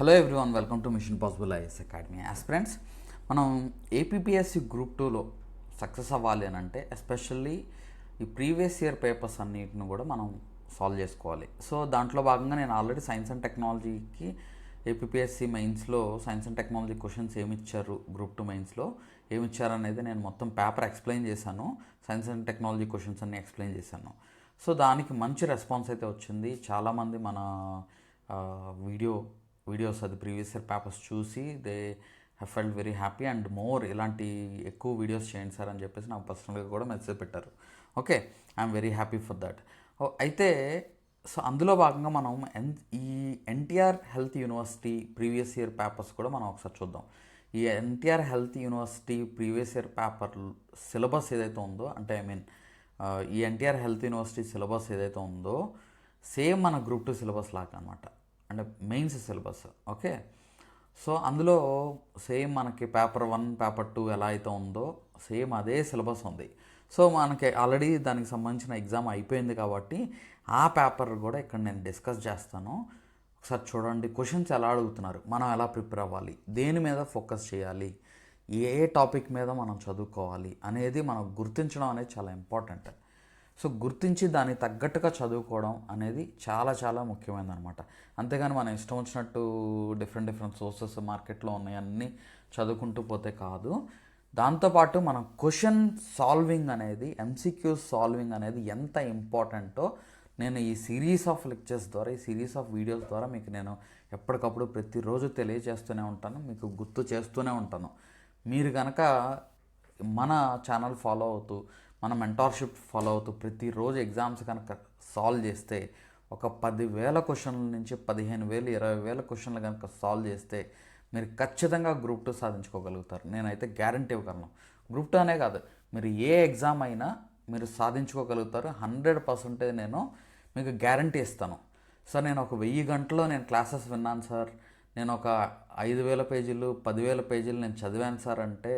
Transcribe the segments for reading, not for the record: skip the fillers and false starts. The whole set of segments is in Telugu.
Hello everyone, welcome to machine possible IAS academy. Aspirants, మనం ఏపీపీఎస్సి గ్రూప్ 2లో సక్సెస్ అవ్వాలి అని అంటే ఎస్పెషల్లీ ఈ ప్రీవియస్ ఇయర్ పేపర్స్ అన్నిటిని కూడా మనం సాల్వ్ చేసుకోవాలి. సో దాంట్లో భాగంగా నేను ఆల్రెడీ సైన్స్ అండ్ టెక్నాలజీకి ఏపీపీఎస్సి మెయిన్స్లో సైన్స్ అండ్ టెక్నాలజీ క్వశ్చన్స్ ఏమి ఇచ్చారు, గ్రూప్ 2 మెయిన్స్లో ఏమి ఇచ్చారు అనేది నేను మొత్తం పేపర్ ఎక్స్ప్లెయిన్ చేశాను. సైన్స్ అండ్ టెక్నాలజీ క్వశ్చన్స్ అన్ని ఎక్స్ప్లెయిన్ చేశాను. సో దానికి మంచి రెస్పాన్స్ అయితే వచ్చింది. చాలామంది మన వీడియోస్ అది ప్రీవియస్ ఇయర్ పేపర్స్ చూసి they have felt very happy and more ఇలాంటి ఎక్కువ వీడియోస్ చేయండి సార్ అని చెప్పేసి నాకు పర్సనల్గా కూడా మెసేజ్ పెట్టారు. Okay, I'm very happy for that. అయితే సో అందులో భాగంగా మనం ఈ NTR health university previous year papers కూడా మనం ఒకసారి చూద్దాం. ఈ NTR health university previous year paper syllabus ఏదైతే ఉందో, అంటే ఈ ఎన్టీఆర్ హెల్త్ యూనివర్సిటీ సిలబస్ ఏదైతే ఉందో సేమ్ మన గ్రూప్ 2 సిలబస్ లాగా అనమాట, అంటే మెయిన్స్ సిలబస్. ఓకే, సో అందులో సేమ్ మనకి పేపర్ 1 పేపర్ 2 ఎలా అయితే ఉందో సేమ్ అదే సిలబస్ ఉంది. సో మనకి ఆల్రెడీ దానికి సంబంధించిన ఎగ్జామ్ అయిపోయింది కాబట్టి ఆ పేపర్ కూడా ఇక్కడ నేను డిస్కస్ చేస్తాను. ఒకసారి చూడండి, క్వశ్చన్స్ ఎలా అడుగుతున్నారు, మనం ఎలా ప్రిపేర్ అవ్వాలి, దేని మీద ఫోకస్ చేయాలి, ఏ టాపిక్ మీద మనం చదువుకోవాలి అనేది మనం గుర్తించడం అనేది చాలా ఇంపార్టెంట్. సో గుర్తించి దానికి తగ్గట్టుగా చదువుకోవడం అనేది చాలా చాలా ముఖ్యమైనది అనమాట. అంతేగాని మనం ఇష్టం వచ్చినట్టు డిఫరెంట్ సోర్సెస్ మార్కెట్లో ఉన్నాయన్నీ చదువుకుంటూ పోతే కాదు. దాంతోపాటు మనం క్వశ్చన్ సాల్వింగ్ అనేది, ఎంసీక్యూ సాల్వింగ్ అనేది ఎంత ఇంపార్టెంటో నేను ఈ సిరీస్ ఆఫ్ లెక్చర్స్ ద్వారా, ఈ సిరీస్ ఆఫ్ వీడియోస్ ద్వారా మీకు నేను ఎప్పటికప్పుడు ప్రతిరోజు తెలియజేస్తూనే ఉంటాను, మీకు గుర్తు చేస్తూనే ఉంటాను. మీరు కనుక మన ఛానల్ ఫాలో అవుతూ, మన మెంటార్షిప్ ఫాలో అవుతూ ప్రతిరోజు ఎగ్జామ్స్ కనుక సాల్వ్ చేస్తే ఒక 10,000 క్వశ్చన్ల నుంచి 15,000 20,000 క్వశ్చన్లు కనుక సాల్వ్ చేస్తే మీరు ఖచ్చితంగా గ్రూప్ 2 సాధించుకోగలుగుతారు. నేనైతే గ్యారంటీ ఇవ్వగలను. గ్రూప్ 2 అనే కాదు, మీరు ఏ ఎగ్జామ్ అయినా మీరు సాధించుకోగలుగుతారు. 100% నేను మీకు గ్యారంటీ ఇస్తాను. సార్ నేను ఒక 1000 గంటలో నేను క్లాసెస్ విన్నాను సార్, నేను ఒక 5,000 పేజీలు 10,000 పేజీలు నేను చదివాను సార్ అంటే,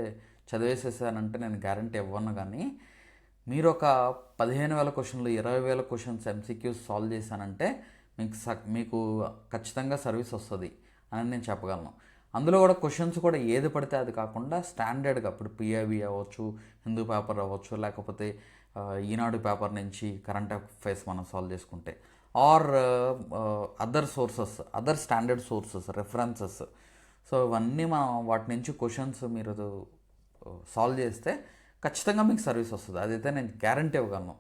చదివేసేసానంటే నేను గ్యారంటీ ఇవ్వను. కానీ మీరు ఒక 15,000 క్వశ్చన్లు 20,000 క్వశ్చన్స్ ఎంసీక్యూస్ సాల్వ్ చేశానంటే మీకు ఖచ్చితంగా సర్వీస్ వస్తుంది అని నేను చెప్పగలను. అందులో కూడా క్వశ్చన్స్ కూడా ఏది పడితే అది కాకుండా స్టాండర్డ్గా, ఇప్పుడు పిఐబి అవ్వచ్చు, హిందూ పేపర్ అవ్వచ్చు, లేకపోతే ఈనాడు పేపర్ నుంచి కరెంట్ అఫైర్స్ మనం సాల్వ్ చేసుకుంటే, or other sources, other standard sources, references. So ఇవన్నీ మనం వాటి నుంచి క్వశ్చన్స్ మీరు సాల్వ్ చేస్తే ఖచ్చితంగా మీకు సర్వీస్ వస్తుంది. అదైతే నేను గ్యారంటీ ఇవ్వగలను.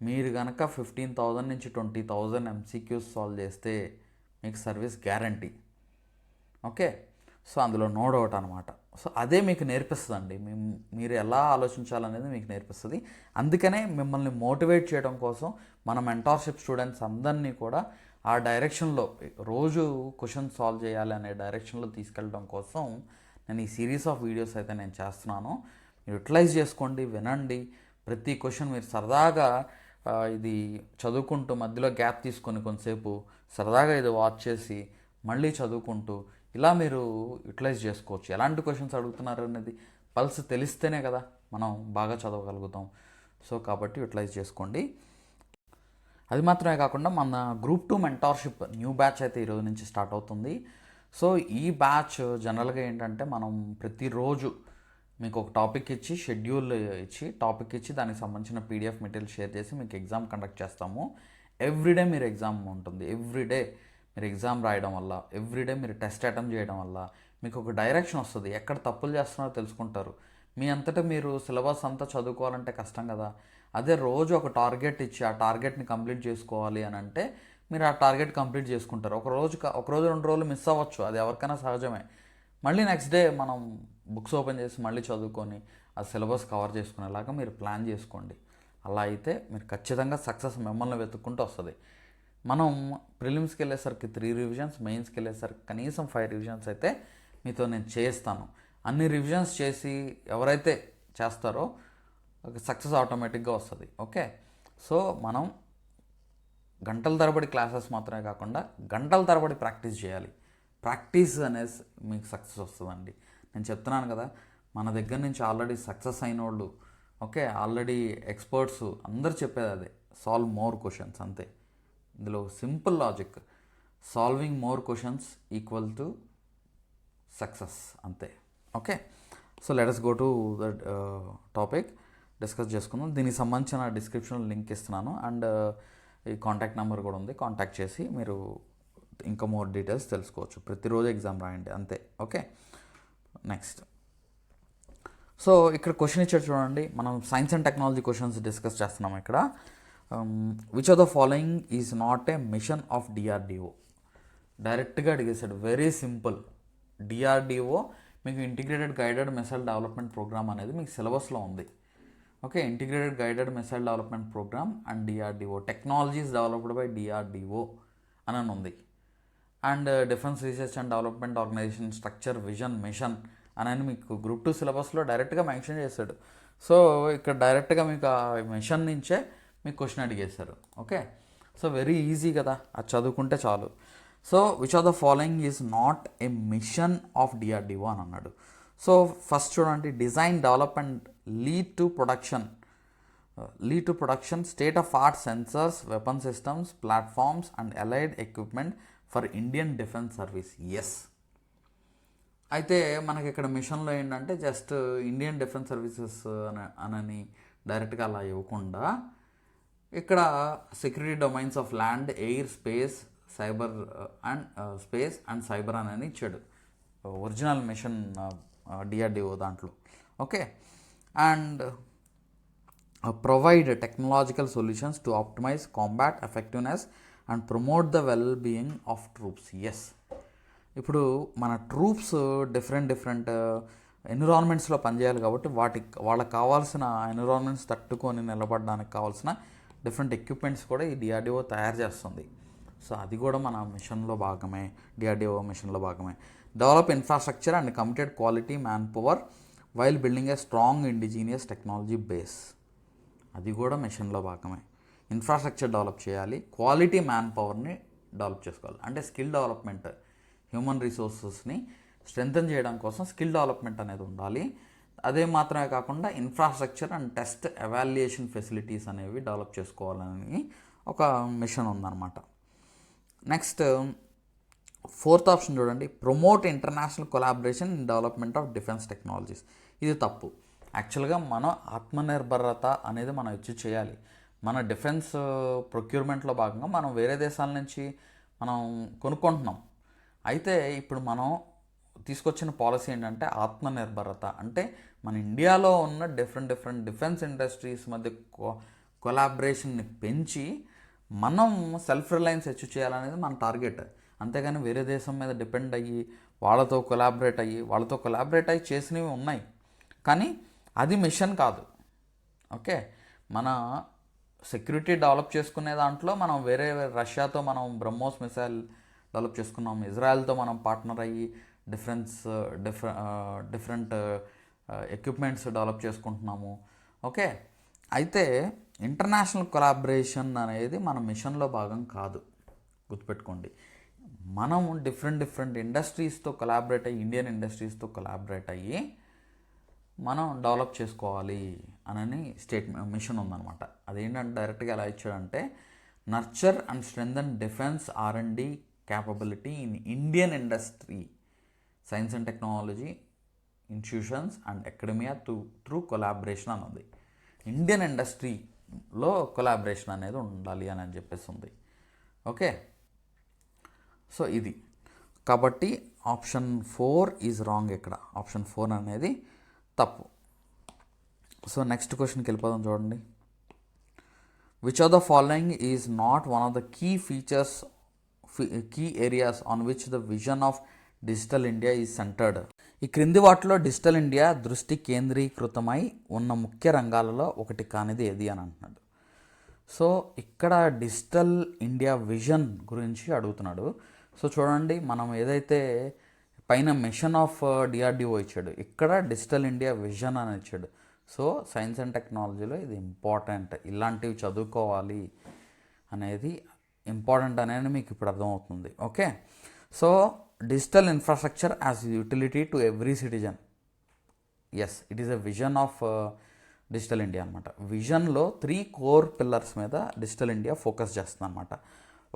మీరు కనుక 15,000 నుంచి 20,000 ఎంసీక్యూస్ సాల్వ్ చేస్తే మీకు సర్వీస్ గ్యారంటీ. ఓకే, సో అందులో నో డౌట్ అనమాట. సో అదే మీకు నేర్పిస్తుందండి, మీరు ఎలా ఆలోచించాలనేది మీకు నేర్పిస్తుంది. అందుకనే మిమ్మల్ని మోటివేట్ చేయడం కోసం మన మెంటార్షిప్ స్టూడెంట్స్ అందరినీ కూడా ఆ డైరెక్షన్లో రోజు క్వశ్చన్ సాల్వ్ చేయాలి అనే డైరెక్షన్లో తీసుకెళ్ళడం కోసం నేను ఈ సిరీస్ ఆఫ్ వీడియోస్ అయితే నేను చేస్తున్నాను. మీరు యూటిలైజ్ చేసుకోండి, వినండి. ప్రతి క్వశ్చన్ మీరు సరదాగా ఇది చదువుకుంటూ మధ్యలో గ్యాప్ తీసుకొని కొంతసేపు సరదాగా ఇది వాచ్ చేసి మళ్ళీ చదువుకుంటూ ఇలా మీరు యూటిలైజ్ చేసుకోవచ్చు. ఎలాంటి క్వశ్చన్స్ అడుగుతున్నారు అనేది పల్స్ తెలిస్తేనే కదా మనం బాగా చదవగలుగుతాం. సో కాబట్టి యూటిలైజ్ చేసుకోండి. అది మాత్రమే కాకుండా మన గ్రూప్ 2 మెంటార్షిప్ న్యూ బ్యాచ్ అయితే ఈరోజు నుంచి స్టార్ట్ అవుతుంది. సో ఈ బ్యాచ్ జనరల్గా ఏంటంటే మనం ప్రతిరోజు మీకు ఒక టాపిక్ ఇచ్చి, షెడ్యూల్ ఇచ్చి, టాపిక్ ఇచ్చి దానికి సంబంధించిన పీడిఎఫ్ మెటీరియల్ షేర్ చేసి మీకు ఎగ్జామ్ కండక్ట్ చేస్తాము. ఎవ్రీడే మీరు ఎగ్జామ్ ఉంటుంది. ఎవ్రీడే మీరు ఎగ్జామ్ రాయడం వల్ల, ఎవ్రీడే మీరు టెస్ట్ అటెంప్ట్ చేయడం వల్ల మీకు ఒక డైరెక్షన్ వస్తుంది. ఎక్కడ తప్పులు చేస్తున్నారో తెలుసుకుంటారు. మీ అంతటా మీరు సిలబస్ అంతా చదువుకోవాలంటే కష్టం కదా. అదే రోజు ఒక టార్గెట్ ఇచ్చి ఆ టార్గెట్ని కంప్లీట్ చేసుకోవాలి అని అంటే మీరు ఆ టార్గెట్ కంప్లీట్ చేసుకుంటారు. ఒక రోజు 2 రోజులు మిస్ అవ్వచ్చు, అది ఎవరికైనా సహజమే. మళ్ళీ నెక్స్ట్ డే మనం బుక్స్ ఓపెన్ చేసి మళ్ళీ చదువుకొని ఆ సిలబస్ కవర్ చేసుకునేలాగా మీరు ప్లాన్ చేసుకోండి. అలా అయితే మీరు ఖచ్చితంగా సక్సెస్ మిమ్మల్ని వెతుక్కుంటూ వస్తుంది. మనం ప్రిలిమ్స్కి వెళ్ళేసరికి 3 రివిజన్స్, మెయిన్స్కి వెళ్ళేసరికి కనీసం 5 రివిజన్స్ అయితే మీతో నేను చేస్తాను. అన్ని రివిజన్స్ చేసి ఎవరైతే చేస్తారో సక్సెస్ ఆటోమేటిక్గా వస్తుంది. ఓకే, సో మనం గంటల తరబడి క్లాసెస్ మాత్రమే కాకుండా గంటల తరబడి ప్రాక్టీస్ చేయాలి. ప్రాక్టీస్ అనేది మీకు సక్సెస్ వస్తుందండి. నేను చెప్తున్నాను కదా, మన దగ్గర నుంచి ఆల్రెడీ సక్సెస్ అయిన వాళ్ళు, ఓకే, ఆల్రెడీ ఎక్స్పర్ట్స్ అందరు చెప్పేది అదే, సాల్వ్ మోర్ క్వశ్చన్స్. అంతే, ఇందులో simple logic. Solving more questions equal to success అంతే. Okay, so let us go to the topic, discuss చేసుకుందాం. దీనికి సంబంధించిన డిస్క్రిప్షన్లో లింక్ ఇస్తున్నాను, అండ్ ఈ కాంటాక్ట్ నెంబర్ కూడా ఉంది. కాంటాక్ట్ చేసి మీరు ఇంకా మోర్ డీటెయిల్స్ తెలుసుకోవచ్చు. ప్రతిరోజు ఎగ్జామ్ రాయండి అంతే. Okay, next. సో ఇక్కడ క్వశ్చన్ ఇచ్చాడు చూడండి, మనం science and technology questions discuss చేస్తున్నాం ఇక్కడ. Which of the following is not a mission of DRDO? డైరెక్ట్గా అడిగేశాడు, వెరీ సింపుల్. డిఆర్డిఓ మీకు integrated guided missile development programme అనేది మీకు సిలబస్లో ఉంది. Okay, integrated guided missile development programme and DRDO, technologies developed by DRDO అని ఉంది. And defence research and development organisation structure, vision, mission అని మీకు గ్రూప్ 2 సిలబస్లో డైరెక్ట్గా మెన్షన్ చేశాడు. సో ఇక్కడ డైరెక్ట్గా మీకు ఆ మిషన్ నుంచే మీకు క్వశ్చన్ అడిగేశారు. ఓకే, సో వెరీ ఈజీ కదా, అది చదువుకుంటే చాలు. So which of the following is not a mission of DRDO అని అన్నాడు. సో ఫస్ట్ చూడండి, design, develop and lead to production state of art sensors, weapon systems, platforms and allied equipment for Indian defence service. Yes, అయితే మనకి ఇక్కడ మిషన్లో ఏంటంటే జస్ట్ ఇండియన్ డిఫెన్స్ సర్వీసెస్ అని డైరెక్ట్గా అలా ఇవ్వకుండా ఇక్కడ security domains of land, air, space, cyber and cyber అని ఇచ్చాడు ఒరిజినల్ మిషన్ డిఆర్డిఓ దాంట్లో. Okay, and provide technological solutions to optimise combat effectiveness and promote the well being of troops. Yes, ఇప్పుడు మన ట్రూప్స్ డిఫరెంట్ ఎన్విరాన్మెంట్స్లో పనిచేయాలి కాబట్టి వాళ్ళకి కావాల్సిన ఎన్విరాన్మెంట్స్ తట్టుకొని నిలబడడానికి కావాల్సిన డిఫరెంట్ ఎక్విప్మెంట్స్ కూడా ఈ డిఆర్డిఓ తయారు చేస్తుంది. సో అది కూడా మన మిషన్లో భాగమే, డిఆర్డిఓ మిషన్లో భాగమే. Develop infrastructure and committed quality man power while building a strong indigenous technology base, అది కూడా మిషన్లో భాగమే. ఇన్ఫ్రాస్ట్రక్చర్ డెవలప్ చేయాలి, క్వాలిటీ మ్యాన్ పవర్ని డెవలప్ చేసుకోవాలి. అంటే స్కిల్ డెవలప్మెంట్, హ్యూమన్ రిసోర్సెస్ని స్ట్రెంథన్ చేయడం కోసం స్కిల్ డెవలప్మెంట్ అనేది ఉండాలి. అదే మాత్రమే కాకుండా infrastructure and test evaluation facilities అనేవి డెవలప్ చేసుకోవాలని ఒక మిషన్ ఉందన్నమాట. నెక్స్ట్ 4th ఆప్షన్ చూడండి, promote international collaboration in development of defence technologies. ఇది తప్పు. యాక్చువల్గా మనం ఆత్మనిర్భరత అనేది మనం అచీవ్ చేయాలి. మన డిఫెన్స్ ప్రొక్యూర్మెంట్లో భాగంగా మనం వేరే దేశాల నుంచి మనం కొనుక్కుంటున్నాం. అయితే ఇప్పుడు మనం తీసుకొచ్చిన పాలసీ ఏంటంటే ఆత్మనిర్భరత. అంటే మన ఇండియాలో ఉన్న డిఫరెంట్ డిఫెన్స్ ఇండస్ట్రీస్ మధ్య కొలాబరేషన్ని పెంచి మనం సెల్ఫ్ రిలయన్స్ అచీవ్ చేయాలనేది మన టార్గెట్. అంతేగాని వేరే దేశం మీద డిపెండ్ అయ్యి వాళ్ళతో కొలాబరేట్ అయ్యి చేసినవి ఉన్నాయి, కానీ అది మిషన్ కాదు. ఓకే, మన సెక్యూరిటీ డెవలప్ చేసుకునే దాంట్లో మనం వేరే రష్యాతో మనం బ్రహ్మోస్ మిసైల్ డెవలప్ చేసుకున్నాం, ఇజ్రాయెల్తో మనం పార్ట్నర్ అయ్యి డిఫరెంట్ ఎక్విప్మెంట్స్ డెవలప్ చేసుకుంటున్నాము. ఓకే, అయితే ఇంటర్నేషనల్ కొలాబరేషన్ అనేది మన మిషన్లో భాగం కాదు, గుర్తుపెట్టుకోండి. మనం డిఫరెంట్ ఇండస్ట్రీస్తో కొలాబరేట్ అయ్యి, ఇండియన్ ఇండస్ట్రీస్తో కొలాబరేట్ అయ్యి మనం డెవలప్ చేసుకోవాలి అని మిషన్ ఉందన్నమాట. అదేంటంటే డైరెక్ట్గా ఎలా ఇచ్చాడంటే, nurture and strengthen defence R&D capability in Indian industry, science and technology institutions and academia through collaboration అన్నది. ఇండియన్ ఇండస్ట్రీలో కొలాబరేషన్ అనేది ఉండాలి అని చెప్పేసి ఉంది. ఓకే, సో ఇది కాబట్టి ఆప్షన్ 4 ఈజ్ రాంగ్. ఇక్కడ ఆప్షన్ 4 అనేది తప్పు. సో నెక్స్ట్ క్వశ్చన్కి వెళ్ళిపోదాం చూడండి. Which of the following is not one of the key areas on which the vision of digital India is centred? ఈ క్రింది వాటిలో డిజిటల్ ఇండియా దృష్టి కేంద్రీకృతమై ఉన్న ముఖ్య రంగాలలో ఒకటి కానిది ఏది అని అంటున్నాడు. సో ఇక్కడ డిజిటల్ ఇండియా విజన్ గురించి అడుగుతున్నాడు. సో చూడండి, మనం ఏదైతే పైన మిషన్ ఆఫ్ డిఆర్డిఓ ఇచ్చాడు, ఇక్కడ డిజిటల్ ఇండియా విజన్ అని ఇచ్చాడు. సో సైన్స్ అండ్ టెక్నాలజీలో ఇది ఇంపార్టెంట్, ఇలాంటివి చదువుకోవాలి అనేది ఇంపార్టెంట్ అనేది మీకు ఇప్పుడు అర్థమవుతుంది. Okay, so digital infrastructure as utility to every citizen. Yes, it is a vision of digital India అనమాట. విజన్లో 3 కోర్ పిల్లర్స్ మీద డిజిటల్ ఇండియా ఫోకస్ చేస్తుంది అనమాట.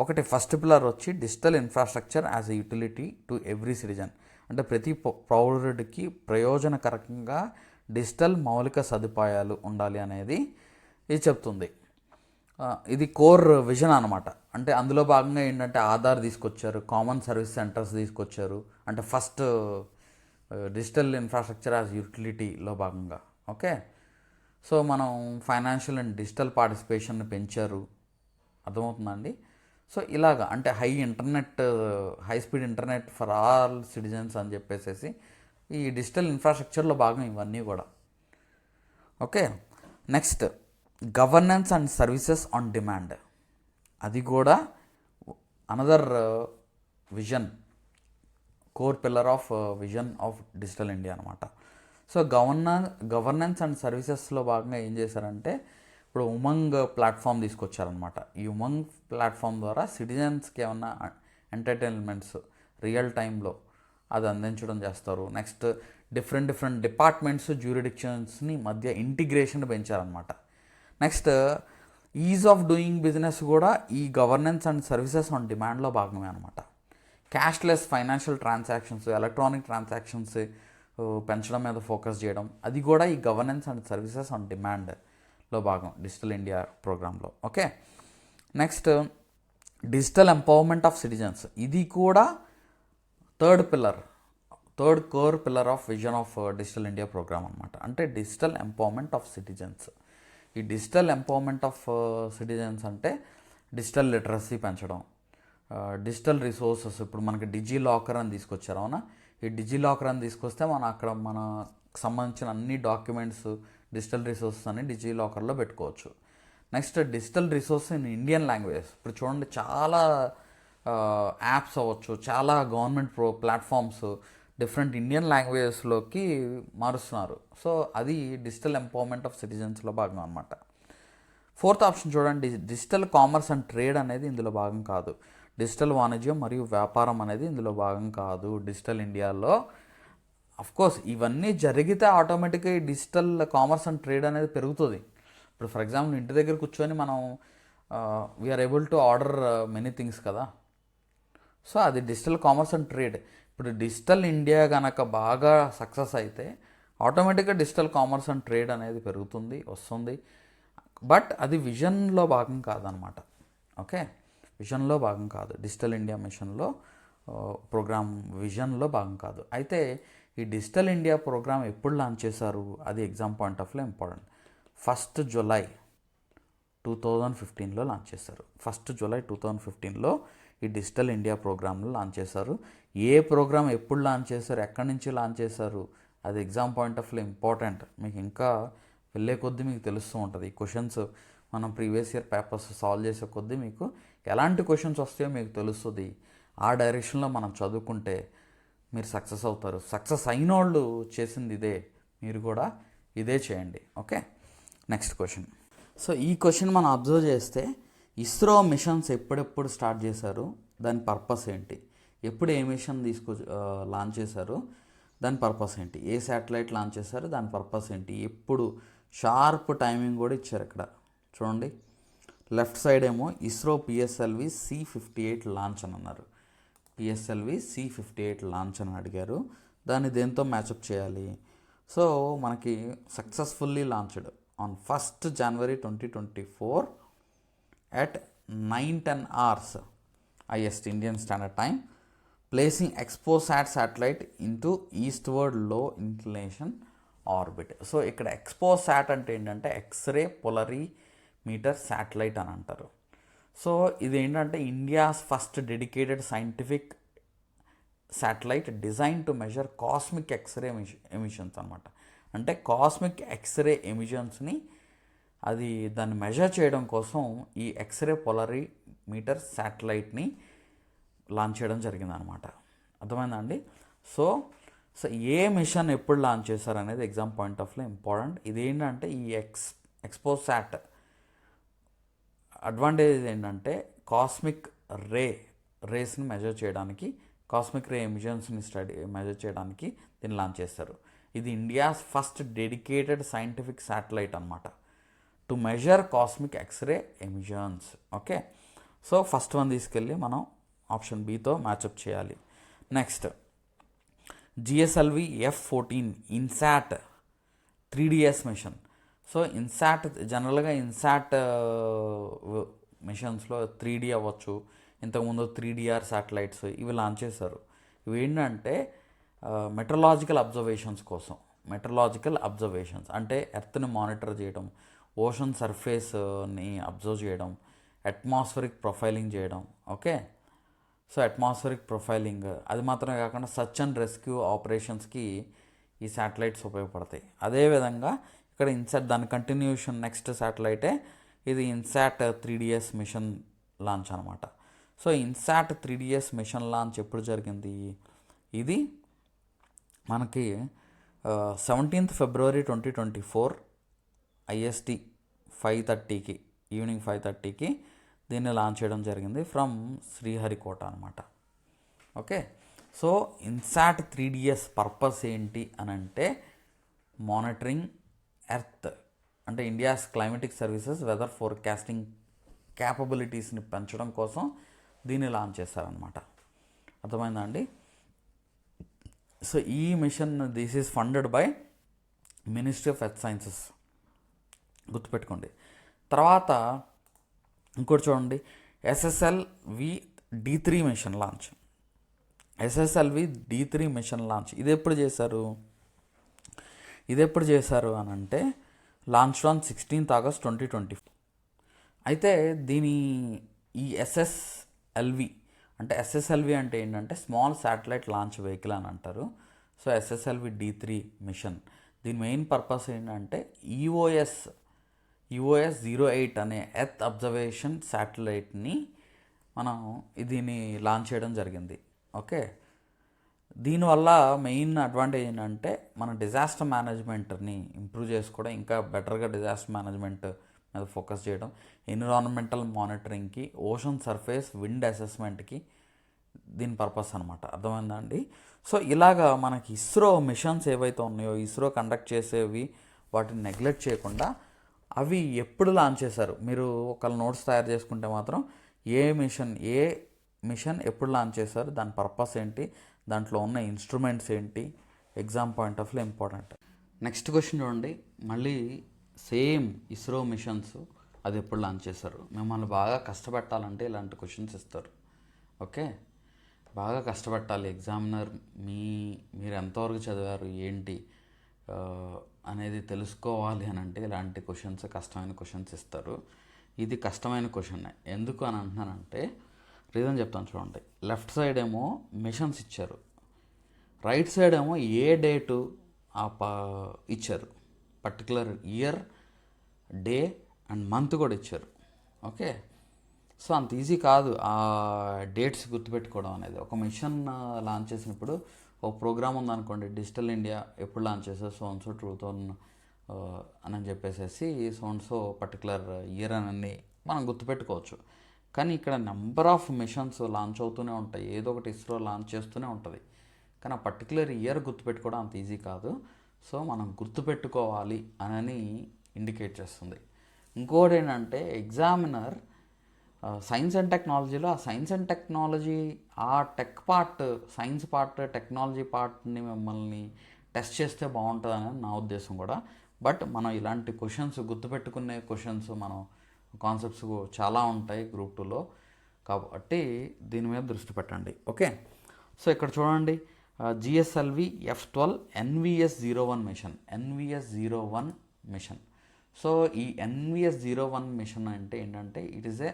ఒకటి ఫస్ట్ పిల్లర్ వచ్చి digital infrastructure as a utility to every citizen, అంటే ప్రతి పౌరుడికి ప్రయోజనకరంగా డిజిటల్ మౌలిక సదుపాయాలు ఉండాలి అనేది ఇది చెప్తుంది. ఇది కోర్ విజన్ అనమాట. అంటే అందులో భాగంగా ఏంటంటే ఆధార్ తీసుకొచ్చారు, కామన్ సర్వీస్ సెంటర్స్ తీసుకొచ్చారు, అంటే ఫస్ట్ డిజిటల్ ఇన్ఫ్రాస్ట్రక్చర్ యాజ్ యూటిలిటీలో భాగంగా. ఓకే, సో మనం ఫైనాన్షియల్ అండ్ డిజిటల్ పార్టిసిపేషన్ని పెంచారు, అర్థమవుతుందండి. సో ఇలాగా అంటే high speed internet for all citizens అని చెప్పేసి ఈ డిజిటల్ ఇన్ఫ్రాస్ట్రక్చర్లో భాగం ఇవన్నీ కూడా. Okay, next governance and services on demand, అది కూడా another vision, core pillar of vision of digital India అనమాట. సో గవర్నెన్స్ అండ్ సర్వీసెస్లో భాగంగా ఏం చేశారంటే ఇప్పుడు ఉమంగ్ ప్లాట్ఫామ్ తీసుకొచ్చారనమాట. ఈ ఉమంగ్ ప్లాట్ఫామ్ ద్వారా సిటిజన్స్కి ఏమన్నా ఎంటర్టైన్మెంట్స్ రియల్ టైంలో అది అందించడం చేస్తారు. నెక్స్ట్ డిఫరెంట్ డిపార్ట్మెంట్స్ జ్యూరిడిక్షన్స్ని మధ్య ఇంటిగ్రేషన్ పెంచారనమాట. Next ease of doing business కూడా ఈ గవర్నెన్స్ అండ్ సర్వీసెస్ ఆన్ డిమాండ్లో భాగమే అనమాట. Cashless financial transactions, electronic transactions పెంచడం మీద ఫోకస్ చేయడం, అది కూడా ఈ గవర్నెన్స్ అండ్ సర్వీసెస్ ఆన్ డిమాండ్లో భాగం డిజిటల్ ఇండియా ప్రోగ్రాంలో. Okay, next digital empowerment of citizens, ఇది కూడా third core pillar of vision of digital India program అనమాట. అంటే డిజిటల్ ఎంపవర్మెంట్ ఆఫ్ సిటిజన్స్. ఈ డిజిటల్ ఎంపవర్మెంట్ ఆఫ్ సిటిజన్స్ అంటే డిజిటల్ లిటరసీ పెంచడం, డిజిటల్ రిసోర్సెస్. ఇప్పుడు మనకి డిజీ లాకర్ అని తీసుకొచ్చారు, అవునా? ఈ డిజీ లాకర్ అని తీసుకొస్తే మనం అక్కడ మనకు సంబంధించిన అన్ని డాక్యుమెంట్స్, డిజిటల్ రిసోర్సెస్ అన్ని డిజీ లాకర్లో పెట్టుకోవచ్చు. Next digital resource in Indian languages. ఇప్పుడు చూడండి, చాలా యాప్స్ అవ్వచ్చు, చాలా గవర్నమెంట్ ప్లాట్ఫామ్స్ డిఫరెంట్ ఇండియన్ లాంగ్వేజెస్లోకి మారుస్తున్నారు. సో అది డిజిటల్ ఎంపవర్మెంట్ ఆఫ్ సిటిజన్స్లో భాగం అనమాట. ఫోర్త్ ఆప్షన్ చూడండి, డిజిటల్ కామర్స్ అండ్ ట్రేడ్ అనేది ఇందులో భాగం కాదు. డిజిటల్ వాణిజ్యం మరియు వ్యాపారం అనేది ఇందులో భాగం కాదు డిజిటల్ ఇండియాలో. అఫ్కోర్స్ ఇవన్నీ జరిగితే ఆటోమేటిక్గా ఈ డిజిటల్ కామర్స్ అండ్ ట్రేడ్ అనేది పెరుగుతుంది. ఇప్పుడు ఫర్ ఎగ్జాంపుల్ ఇంటి దగ్గర కూర్చొని మనం we are able to order many things కదా. సో అది డిజిటల్ కామర్స్ అండ్ ట్రేడ్. ఇప్పుడు డిజిటల్ ఇండియా కనుక బాగా సక్సెస్ అయితే ఆటోమేటిక్గా డిజిటల్ కామర్స్ అండ్ ట్రేడ్ అనేది పెరుగుతుంది, వస్తుంది. బట్ అది విజన్లో భాగం కాదనమాట. ఓకే, విజన్లో భాగం కాదు, డిజిటల్ ఇండియా మిషన్లో ప్రోగ్రామ్ విజన్లో భాగం కాదు. అయితే ఈ డిజిటల్ ఇండియా ప్రోగ్రామ్ ఎప్పుడు లాంచ్ చేశారు, అది exam point of view important. 1 July 2015లో లాంచ్ చేశారు. 1 జూలై 2015లో ఈ డిజిటల్ ఇండియా ప్రోగ్రామ్లో లాంచ్ చేశారు. ఏ ప్రోగ్రామ్ ఎప్పుడు లాంచ్ చేశారు, ఎక్కడి నుంచి లాంచ్ చేశారు, అది exam point of view important. మీకు ఇంకా వెళ్ళే కొద్దీ మీకు తెలుస్తూ ఉంటుంది. ఈ క్వశ్చన్స్ మనం ప్రీవియస్ ఇయర్ పేపర్స్ సాల్వ్ చేసే కొద్దీ మీకు ఎలాంటి క్వశ్చన్స్ వస్తాయో మీకు తెలుస్తుంది. ఆ డైరెక్షన్లో మనం చదువుకుంటే మీరు సక్సెస్ అవుతారు. సక్సెస్ అయిన వాళ్ళు చేసింది ఇదే, మీరు కూడా ఇదే చేయండి. Okay, next question. సో ఈ క్వశ్చన్ మనం అబ్జర్వ్ చేస్తే ఇస్రో మిషన్స్ ఎప్పుడెప్పుడు స్టార్ట్ చేశారు, దాని పర్పస్ ఏంటి, ఎప్పుడు ఏ మిషన్ లాంచ్ చేశారు, దాని పర్పస్ ఏంటి, ఏ శాటిలైట్ లాంచ్ చేశారు, దాని పర్పస్ ఏంటి, ఎప్పుడు, షార్ప్ టైమింగ్ కూడా ఇచ్చారు ఇక్కడ చూడండి. లెఫ్ట్ సైడ్ ఏమో ఇస్రో పిఎస్ఎల్వి C58 లాంచ్ అని అన్నారు. పిఎస్ఎల్వి C58 లాంచ్ అని అడిగారు. దాన్ని దేంతో మ్యాచప్ చేయాలి. సో మనకి successfully launched on 1 January 2024 at 9:10 hours IST Indian Standard Time, placing XPOSat satellite into eastward low inclination orbit. So ఇక్కడ XPOSat అంటే ఏంటంటే ఎక్స్రే పొలరీమీటర్ శాటిలైట్ అని అంటారు. సో ఇది ఏంటంటే India's first dedicated scientific satellite design to measure cosmic x ray emissions అనమాట. అంటే కాస్మిక్ ఎక్స్రే ఎమిషన్స్ని దాన్ని మెజర్ చేయడం కోసం ఈ ఎక్స్రే పొలరీమీటర్ శాటిలైట్ని లాంచ్ చేయడం జరిగిందనమాట. అర్థమైందా అండి? సో ఏ మిషన్ ఎప్పుడు లాంచ్ చేశారు అనేది exam point of view important. ఇదేంటంటే ఈ ఎక్స్పోసాట్ అడ్వాంటేజ్ ఏంటంటే కాస్మిక్ రేస్ని మెజర్ చేయడానికి, కాస్మిక్ రే ఎమిషన్స్ని మెజర్ చేయడానికి దీన్ని లాంచ్ చేస్తారు. ఇది India's first dedicated scientific satellite అనమాట to measure cosmic x ray emissions. Okay, so first one తీసుకెళ్ళి మనం ఆప్షన్ బితో మ్యాచప్ చేయాలి. Next GSLV F14 INSAT 3DS mission. So INSAT జనరల్గా ఇన్సాట్ మిషన్స్లో 3D అవ్వచ్చు, ఇంతకుముందు 3DR శాటిలైట్స్ ఇవి లాంచ్ చేశారు. ఇవి ఏంటంటే మెట్రలాజికల్ అబ్జర్వేషన్స్ కోసం. మెట్రలాజికల్ అబ్జర్వేషన్స్ అంటే ఎర్త్ని మానిటర్ చేయడం, ఓషన్ సర్ఫేస్ని అబ్జర్వ్ చేయడం, అట్మాస్ఫరిక్ ప్రొఫైలింగ్ చేయడం. ఓకే, సో అట్మాస్ఫరిక్ ప్రొఫైలింగ్ అది మాత్రమే కాకుండా సర్చ్ అండ్ రెస్క్యూ ఆపరేషన్స్కి ఈ శాటిలైట్స్ ఉపయోగపడతాయి. అదేవిధంగా ఇక్కడ ఇన్సాట్ దాని కంటిన్యూషన్ నెక్స్ట్ శాటిలైటే ఇది ఇన్సాట్ 3DS మిషన్ లాంచ్ అనమాట. So INSAT 3DS mission launch ఎప్పుడు జరిగింది? ఇది మనకి 17th February 2024 IST 5:30కి ఈవినింగ్ 5:30కి దీన్ని లాంచ్ చేయడం జరిగింది ఫ్రమ్ శ్రీహరికోట అనమాట. Okay, so INSAT 3DS purpose ఏంటి అని అంటే మానిటరింగ్ ఎర్త్ అంటే India's climatic services weather forecasting క్యాపబిలిటీస్ని పెంచడం కోసం దీన్ని లాంచ్ చేశారనమాట. అర్థమైందా అండి? సో ఈ mission this is funded by ministry of earth sciences, గుర్తుపెట్టుకోండి. తర్వాత ఇంకోటి చూడండి, SSLV D3 mission launch. SSLV D3 mission launch ఇది ఎప్పుడు చేశారు అని అంటే లాంచ్ ఆన్ 16th August 2020. అయితే ఈ SSLV అంటే ఏంటంటే స్మాల్ శాటిలైట్ లాంచ్ వెహికల్ అని అంటారు. సో SSLV D3 మిషన్ దీని మెయిన్ పర్పస్ ఏంటంటే EOS 08 అనే ఎర్త్ అబ్జర్వేషన్ శాటిలైట్ని మనం దీన్ని లాంచ్ చేయడం జరిగింది. ఓకే, దీనివల్ల మెయిన్ అడ్వాంటేజ్ ఏంటంటే మన డిజాస్టర్ మేనేజ్మెంట్ని ఇంప్రూవ్ చేసుకోవడం, ఇంకా బెటర్గా డిజాస్టర్ మేనేజ్మెంట్ మీద ఫోకస్ చేయడం, ఎన్విరాన్మెంటల్ మానిటరింగ్కి, ఓషన్ సర్ఫేస్ విండ్ అసెస్మెంట్కి దీని పర్పస్ అనమాట. అర్థమైందా అండి? సో ఇలాగా మనకి ఇస్రో మిషన్స్ ఏవైతే ఉన్నాయో ఇస్రో కండక్ట్ చేసేవి వాటిని నెగ్లెక్ట్ చేయకుండా అవి ఎప్పుడు లాంచ్ చేశారు మీరు ఒకళ్ళ నోట్స్ తయారు చేసుకుంటే మాత్రం ఏ మిషన్ ఎప్పుడు లాంచ్ చేశారు, దాని పర్పస్ ఏంటి, దాంట్లో ఉన్న ఇన్స్ట్రుమెంట్స్ ఏంటి, exam point of view important. Next question చూడండి, మళ్ళీ సేమ్ ఇస్రో మిషన్స్ అది ఎప్పుడు లాంచ్ చేశారు. మిమ్మల్ని బాగా కష్టపెట్టాలంటే ఇలాంటి క్వశ్చన్స్ ఇస్తారు. ఓకే, బాగా కష్టపెట్టాలి ఎగ్జామినర్. మీరు ఎంతవరకు చదివారు ఏంటి అనేది తెలుసుకోవాలి అని అంటే ఇలాంటి క్వశ్చన్స్, కష్టమైన క్వశ్చన్స్ ఇస్తారు. ఇది కష్టమైన క్వశ్చన్. ఎందుకు అని అంటున్నానంటే రీజన్ చెప్తాను చూడండి. లెఫ్ట్ సైడ్ ఏమో మిషన్స్ ఇచ్చారు, రైట్ సైడ్ ఏమో ఏ డేటు ఇచ్చారు, particular year, day and month కూడా ఇచ్చారు. ఓకే, సో అంత ఈజీ కాదు ఆ డేట్స్ గుర్తుపెట్టుకోవడం అనేది. ఒక మిషన్ లాంచ్ చేసినప్పుడు ఒక ప్రోగ్రామ్ ఉందనుకోండి, డిజిటల్ ఇండియా ఎప్పుడు లాంచ్ చేశారు, సో 2000 అని చెప్పేసి సో పర్టికులర్ ఇయర్ అని మనం గుర్తుపెట్టుకోవచ్చు. కానీ ఇక్కడ నెంబర్ ఆఫ్ మిషన్స్ లాంచ్ అవుతూనే ఉంటాయి, ఏదో ఒకటి ఇస్రో లాంచ్ చేస్తూనే ఉంటుంది. కానీ ఆ పర్టికులర్ ఇయర్ గుర్తుపెట్టుకోవడం అంత ఈజీ కాదు. సో మనం గుర్తుపెట్టుకోవాలి అని ఇండికేట్ చేస్తుంది. ఇంకోటి ఏంటంటే ఎగ్జామినర్ సైన్స్ అండ్ టెక్నాలజీలో ఆ సైన్స్ అండ్ టెక్నాలజీ ఆ tech part, science part, technology పార్ట్ని మిమ్మల్ని టెస్ట్ చేస్తే బాగుంటుందని నా ఉద్దేశం కూడా. బట్ మనం ఇలాంటి క్వశ్చన్స్ గుర్తుపెట్టుకునే క్వశ్చన్స్ మనం కాన్సెప్ట్స్ చాలా ఉంటాయి గ్రూప్ 2లో, కాబట్టి దీని మీద దృష్టి పెట్టండి. ఓకే, సో ఇక్కడ చూడండి, GSLV F12 NVS-01 machine. So ఈ NVS-01 మిషన్ అంటే ఏంటంటే it is a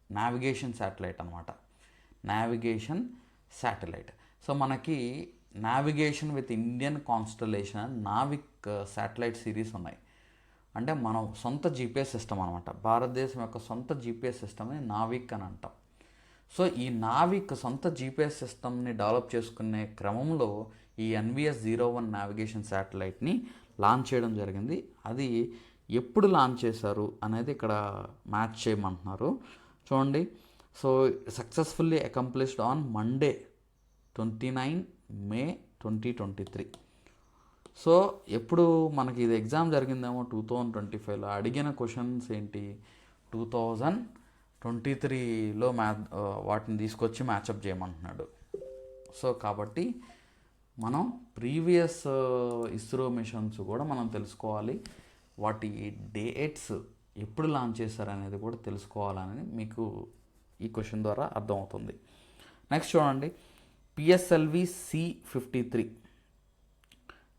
navigation satellite అనమాట. Navigation satellite. సో మనకి navigation with Indian constellation NavIC satellite series ఉన్నాయి. అంటే మనం సొంత GPS సిస్టమ్ అనమాట. భారతదేశం యొక్క సొంత GPS సిస్టమ్ని నావిక్ అని అంటాం. సో ఈ నావిక్ సొంత GPS సిస్టమ్ని డెవలప్ చేసుకునే క్రమంలో ఈ NVS-01 నావిగేషన్ శాటిలైట్ని లాంచ్ చేయడం జరిగింది. అది ఎప్పుడు లాంచ్ చేశారు అనేది ఇక్కడ మ్యాచ్ చేయమంటున్నారు. చూడండి, so successfully accomplished on Monday 29 May 2023. So ఎప్పుడు మనకి ఇది ఎగ్జామ్ జరిగిందేమో 2025లో. అడిగిన క్వశ్చన్స్ ఏంటి 2015 23లో వాటిని తీసుకొచ్చి మ్యాచప్ చేయమంటున్నాడు. సో కాబట్టి మనం ప్రీవియస్ ఇస్రో మిషన్స్ కూడా మనం తెలుసుకోవాలి, వాటి డేట్స్ ఎప్పుడు లాంచ్ చేశారనేది కూడా తెలుసుకోవాలని మీకు ఈ క్వశ్చన్ ద్వారా అర్థమవుతుంది. నెక్స్ట్ చూడండి, PSLV C-53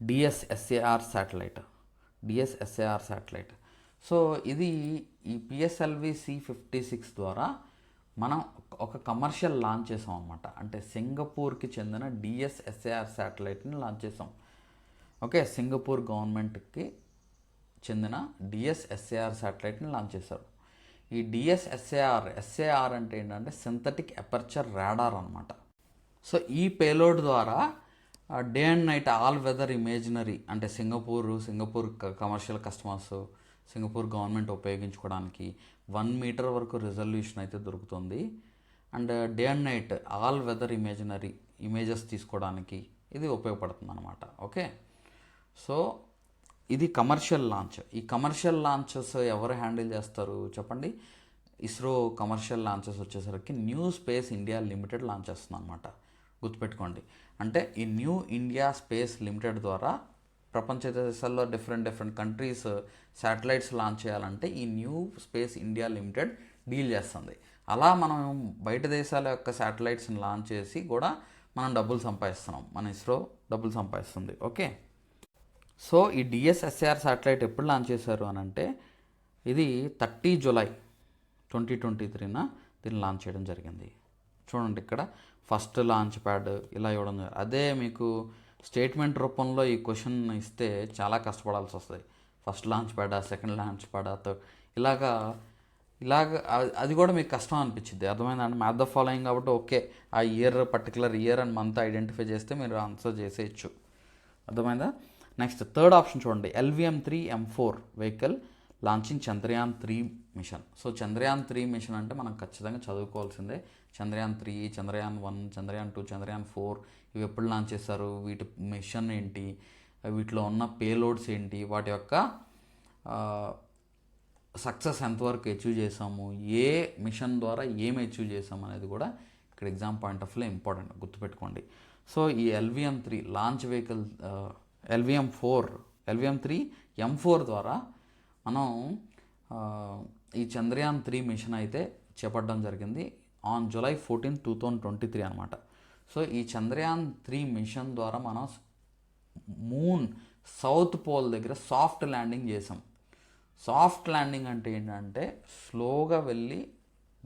DSSAR satellite. So ఇది ఈ పిఎస్ఎల్వి C-56 ద్వారా మనం ఒక కమర్షియల్ లాంచ్ చేసాం అనమాట. అంటే సింగపూర్కి చెందిన DSSAR శాటిలైట్ని లాంచ్ చేసాం. ఓకే, సింగపూర్ గవర్నమెంట్కి చెందిన DSSAR శాటిలైట్ని లాంచ్ చేశారు. ఈ SAR అంటే ఏంటంటే సింథటిక్ అపర్చర్ రాడార్ అనమాట. సో ఈ పేలోడ్ ద్వారా day and night all weather imaginary, అంటే Singapore commercial customers, Singapore government ఉపయోగించుకోవడానికి 1 మీటర్ వరకు రిజల్యూషన్ అయితే దొరుకుతుంది. And day and night all weather images తీసుకోవడానికి ఇది ఉపయోగపడుతుంది అనమాట. ఓకే, సో ఇది కమర్షియల్ లాంచ్. ఈ కమర్షియల్ లాంచెస్ ఎవరు హ్యాండిల్ చేస్తారు చెప్పండి? ఇస్రో కమర్షియల్ లాంచెస్ వచ్చేసరికి new space India limited launch చేస్తుంది అనమాట. గుర్తుపెట్టుకోండి, అంటే ఈ న్యూ ఇండియా స్పేస్ లిమిటెడ్ ద్వారా ప్రపంచ దేశాల్లో డిఫరెంట్ కంట్రీస్ శాటిలైట్స్ లాంచ్ చేయాలంటే ఈ new space India limited deal చేస్తుంది. అలా మనం బయట దేశాల యొక్క శాటిలైట్స్ని లాంచ్ చేసి కూడా మనం డబ్బులు సంపాదిస్తున్నాం, మన ఇస్రో డబ్బులు సంపాదిస్తుంది. ఓకే, సో ఈ DSSAR శాటిలైట్ ఎప్పుడు లాంచ్ చేశారు అని అంటే ఇది 30 జూలై 2023న దీన్ని లాంచ్ చేయడం జరిగింది. చూడండి, ఇక్కడ ఫస్ట్ లాంచ్ ప్యాడ్ ఇలా ఇవ్వడం జరిగింది. అదే మీకు స్టేట్మెంట్ రూపంలో ఈ క్వశ్చన్ ఇస్తే చాలా కష్టపడాల్సి వస్తుంది. ఫస్ట్ లాంచ్ ప్యాడా, సెకండ్ లాంచ్ ప్యాడా, ఇలాగ అది కూడా మీకు కష్టం అనిపించింది. అర్థమైందండి? మ్యాథ్ ద ఫాలోయింగ్ కాబట్టి ఓకే, ఆ particular year and month identify చేస్తే మీరు ఆన్సర్ చేసేయచ్చు. అర్థమైందా? నెక్స్ట్ థర్డ్ ఆప్షన్ చూడండి, LVM-3 M4 vehicle launching Chandrayaan mission. So Chandrayaan mission అంటే మనం ఖచ్చితంగా చదువుకోవాల్సిందే. చంద్రయాన్-3, చంద్రయాన్-1, చంద్రయాన్-2, చంద్రయాన్-4 ఇవి ఎప్పుడు లాంచ్ చేశారు, వీటి మిషన్ ఏంటి, వీటిలో ఉన్న పేలోడ్స్ ఏంటి, వాటి యొక్క సక్సెస్ ఎంతవరకు అచీవ్ చేసాము, ఏ మిషన్ ద్వారా ఏమి అచీవ్ చేసాము అనేది కూడా ఇక్కడ ఎగ్జామ్ పాయింట్ ఆఫ్ వ్యూలో ఇంపార్టెంట్, గుర్తుపెట్టుకోండి. సో ఈ LVM-3 launch vehicle, LVM-3 M4 ద్వారా మనం ఈ చంద్రయాన్-3 మిషన్ అయితే చేపట్టడం జరిగింది ఆన్ July 14, 2023 అనమాట. సో ఈ చంద్రయాన్-3 మిషన్ ద్వారా మనం మూన్ సౌత్ పోల్ దగ్గర సాఫ్ట్ ల్యాండింగ్ చేసాం. సాఫ్ట్ ల్యాండింగ్ అంటే ఏంటంటే స్లోగా వెళ్ళి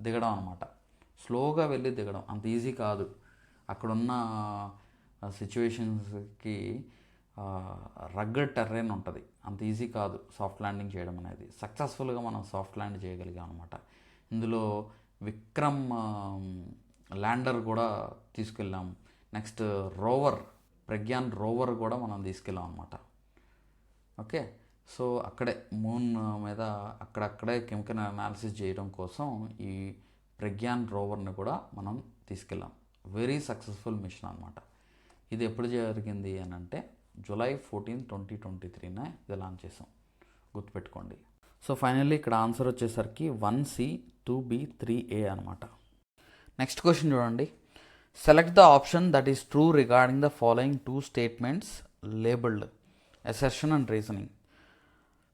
దిగడం అనమాట. స్లోగా వెళ్ళి దిగడం అంత ఈజీ కాదు. అక్కడున్న సిచ్యువేషన్స్కి రగ్గడ్ టెర్రైన్ ఉంటుంది, అంత ఈజీ కాదు సాఫ్ట్ ల్యాండింగ్ చేయడం అనేది. సక్సెస్ఫుల్గా మనం సాఫ్ట్ ల్యాండ్ చేయగలిగాం అనమాట. ఇందులో విక్రమ్ ల్యాండర్ కూడా తీసుకెళ్ళాం. నెక్స్ట్ ప్రగ్యాన్ రోవర్ కూడా మనం తీసుకెళ్ళాం అనమాట. ఓకే, సో అక్కడే మూన్ మీద అక్కడక్కడే కెమికల్ అనాలిసిస్ చేయడం కోసం ఈ ప్రగ్యాన్ రోవర్ని కూడా మనం తీసుకెళ్ళాం. వెరీ సక్సెస్ఫుల్ మిషన్ అనమాట. ఇది ఎప్పుడు జరిగింది అని అంటే July 14, 2023న ఇది లాంచ్ చేసాం, గుర్తుపెట్టుకోండి. సో ఫైనల్లీ ఇక్కడ ఆన్సర్ వచ్చేసరికి 1C, 2B, 3A అనమాట. నెక్స్ట్ క్వశ్చన్ చూడండి, select the option that is true regarding the following 2 statements labelled assertion and reasoning.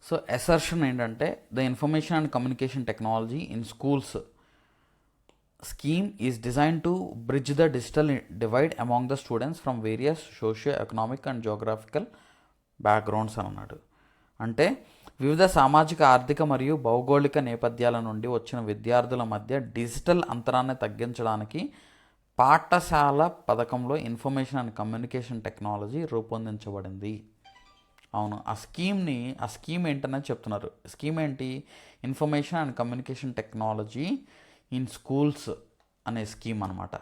So assertion ఏంటంటే the information and communication technology in schools scheme is designed to bridge the digital divide among the students from various socio-economic and geographical backgrounds అని అన్నాడు. అంటే వివిధ సామాజిక, ఆర్థిక మరియు భౌగోళిక నేపథ్యాల నుండి వచ్చిన విద్యార్థుల మధ్య డిజిటల్ అంతరాన్ని తగ్గించడానికి పాఠశాల పథకంలో ఇన్ఫర్మేషన్ అండ్ కమ్యూనికేషన్ టెక్నాలజీ రూపొందించబడింది. అవును, ఆ స్కీమ్ ఏంటనేది చెప్తున్నారు. స్కీమ్ ఏంటి? Information and communication technology in schools అనే స్కీమ్ అనమాట.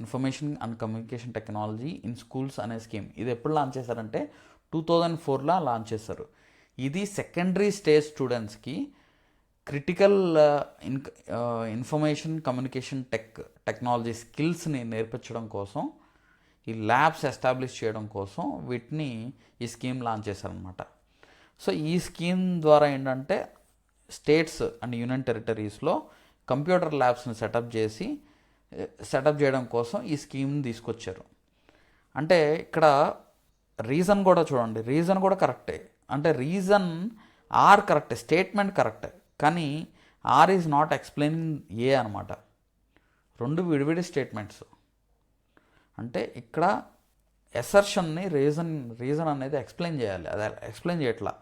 Information and communication technology in schools అనే స్కీమ్ ఇది ఎప్పుడు లాంచ్ చేశారంటే 2004లో లాంచ్ చేశారు. ఇది సెకండరీ స్టేజ్ స్టూడెంట్స్కి క్రిటికల్ ఇన్ఫర్మేషన్ కమ్యూనికేషన్ టెక్నాలజీ స్కిల్స్ని నేర్పించడం కోసం, ఈ ల్యాబ్స్ ఎస్టాబ్లిష్ చేయడం కోసం వీటిని ఈ స్కీమ్ లాంచ్ చేశారనమాట. సో ఈ స్కీమ్ ద్వారా ఏంటంటే స్టేట్స్ అండ్ యూనియన్ టెరిటరీస్లో కంప్యూటర్ ల్యాబ్స్ని సెటప్ చేయడం కోసం ఈ స్కీమ్ని తీసుకొచ్చారు. అంటే ఇక్కడ రీజన్ కూడా చూడండి, రీజన్ కూడా కరెక్టే. అంటే రీజన్ ఆర్ కరెక్టే, స్టేట్మెంట్ కరెక్టే, కానీ are is not explaining A అనమాట. రెండు విడివిడి స్టేట్మెంట్స్. అంటే ఇక్కడ ఎసర్షన్ని రీజన్ అనేది ఎక్స్ప్లెయిన్ చేయాలి, అది ఎక్స్ప్లెయిన్ చేయట్లా,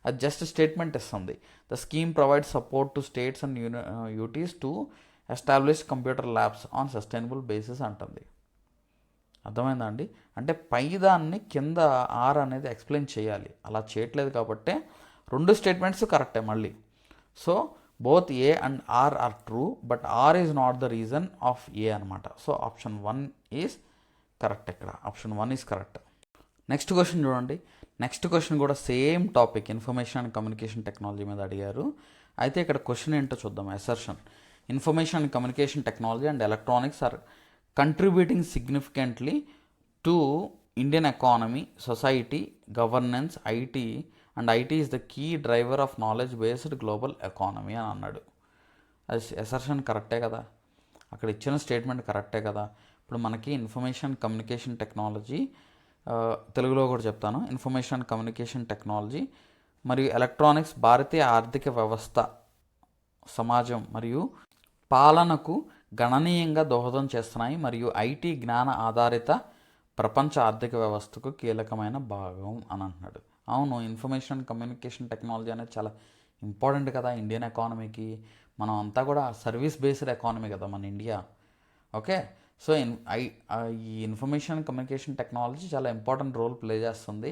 అది జస్ట్ స్టేట్మెంట్ ఇస్తుంది. The scheme provide support to states and UTs to establish computer labs on sustainable basis అంటుంది. అర్థమైందా అండి? అంటే పైదాన్ని కింద ఆర్ అనేది ఎక్స్ప్లెయిన్ చేయాలి, అలా చేయట్లేదు కాబట్టే రెండు స్టేట్మెంట్స్ కరెక్టే మళ్ళీ. So both A and R true, but R is not the reason of A అనమాట. So option 1 is correct. ఇక్కడ option 1 is correct. Next question చూడండి. నెక్స్ట్ క్వశ్చన్ కూడా same topic, information and communication technology మీద అడిగారు. అయితే ఇక్కడ క్వశ్చన్ ఏంటో చూద్దాం. Assertion: information and communication technology and electronics are contributing significantly to Indian economy, society, governance, IT and IT is the key driver of knowledge based global economy అని అన్నాడు. అది అసర్షన్ కరెక్టే కదా, అక్కడ ఇచ్చిన స్టేట్మెంట్ కరెక్టే కదా. ఇప్పుడు మనకి ఇన్ఫర్మేషన్ కమ్యూనికేషన్ టెక్నాలజీ, తెలుగులో కూడా చెప్తాను, ఇన్ఫర్మేషన్ కమ్యూనికేషన్ టెక్నాలజీ మరియు ఎలక్ట్రానిక్స్ భారతీయ ఆర్థిక వ్యవస్థ, సమాజం మరియు పాలనకు గణనీయంగా దోహదం చేస్తున్నాయి మరియు ఐటీ జ్ఞాన ఆధారిత ప్రపంచ ఆర్థిక వ్యవస్థకు కీలకమైన భాగం అని అంటున్నాడు. అవును, ఇన్ఫర్మేషన్ కమ్యూనికేషన్ టెక్నాలజీ అనేది చాలా ఇంపార్టెంట్ కదా ఇండియన్ ఎకానమీకి. మనం అంతా కూడా సర్వీస్ బేస్డ్ ఎకానమీ కదా మన ఇండియా. ఓకే, సో ఈ ఇన్ఫర్మేషన్ కమ్యూనికేషన్ టెక్నాలజీ చాలా ఇంపార్టెంట్ రోల్ ప్లే చేస్తుంది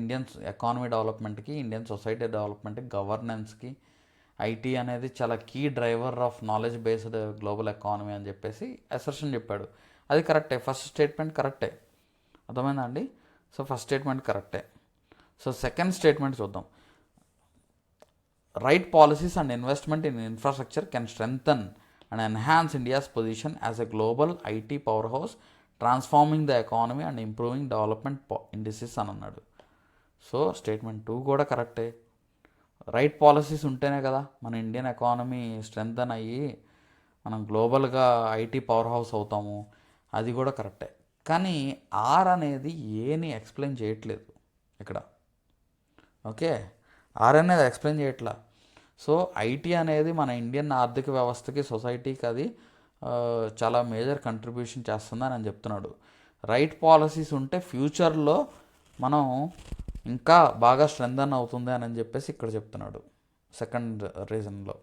ఇండియన్ ఎకానమీ డెవలప్మెంట్కి, ఇండియన్ సొసైటీ డెవలప్మెంట్కి, గవర్నెన్స్కి. ఐటీ అనేది చాలా key driver of knowledge based global economy అని చెప్పేసి అసర్షన్ చెప్పాడు. అది కరెక్టే, ఫస్ట్ స్టేట్మెంట్ కరెక్టే. అర్థమైందా అండి? సో ఫస్ట్ స్టేట్మెంట్ కరెక్టే. సో సెకండ్ స్టేట్మెంట్ చూద్దాం. Right policies and investment in infrastructure can strengthen and enhance India's position as a global IT power house, transforming the economy and improving development indices అని అన్నాడు. సో స్టేట్మెంట్ 2 కూడా కరెక్టే. రైట్ పాలసీస్ ఉంటేనే కదా మన ఇండియన్ ఎకానమీ స్ట్రెంగ్థన్ అయ్యి మనం గ్లోబల్గా ఐటీ పవర్ హౌస్ అవుతాము. అది కూడా కరెక్టే. కానీ ఆర్ అనేది ఏని ఎక్స్ప్లెయిన్ చేయట్లేదు ఇక్కడ. ఓకే, ఆర్ అనేది ఎక్స్ప్లెయిన్ చేయట్లా. సో ఐటీ అనేది మన ఇండియన్ ఆర్థిక వ్యవస్థకి, సొసైటీకి అది చాలా మేజర్ కంట్రిబ్యూషన్ చేస్తుందని అని చెప్తున్నాడు. రైట్ పాలసీస్ ఉంటే ఫ్యూచర్లో మనం ఇంకా బాగా స్ట్రెంగ్థన్ అవుతుంది అని చెప్పేసి ఇక్కడ చెప్తున్నాడు సెకండ్ రీజన్లో.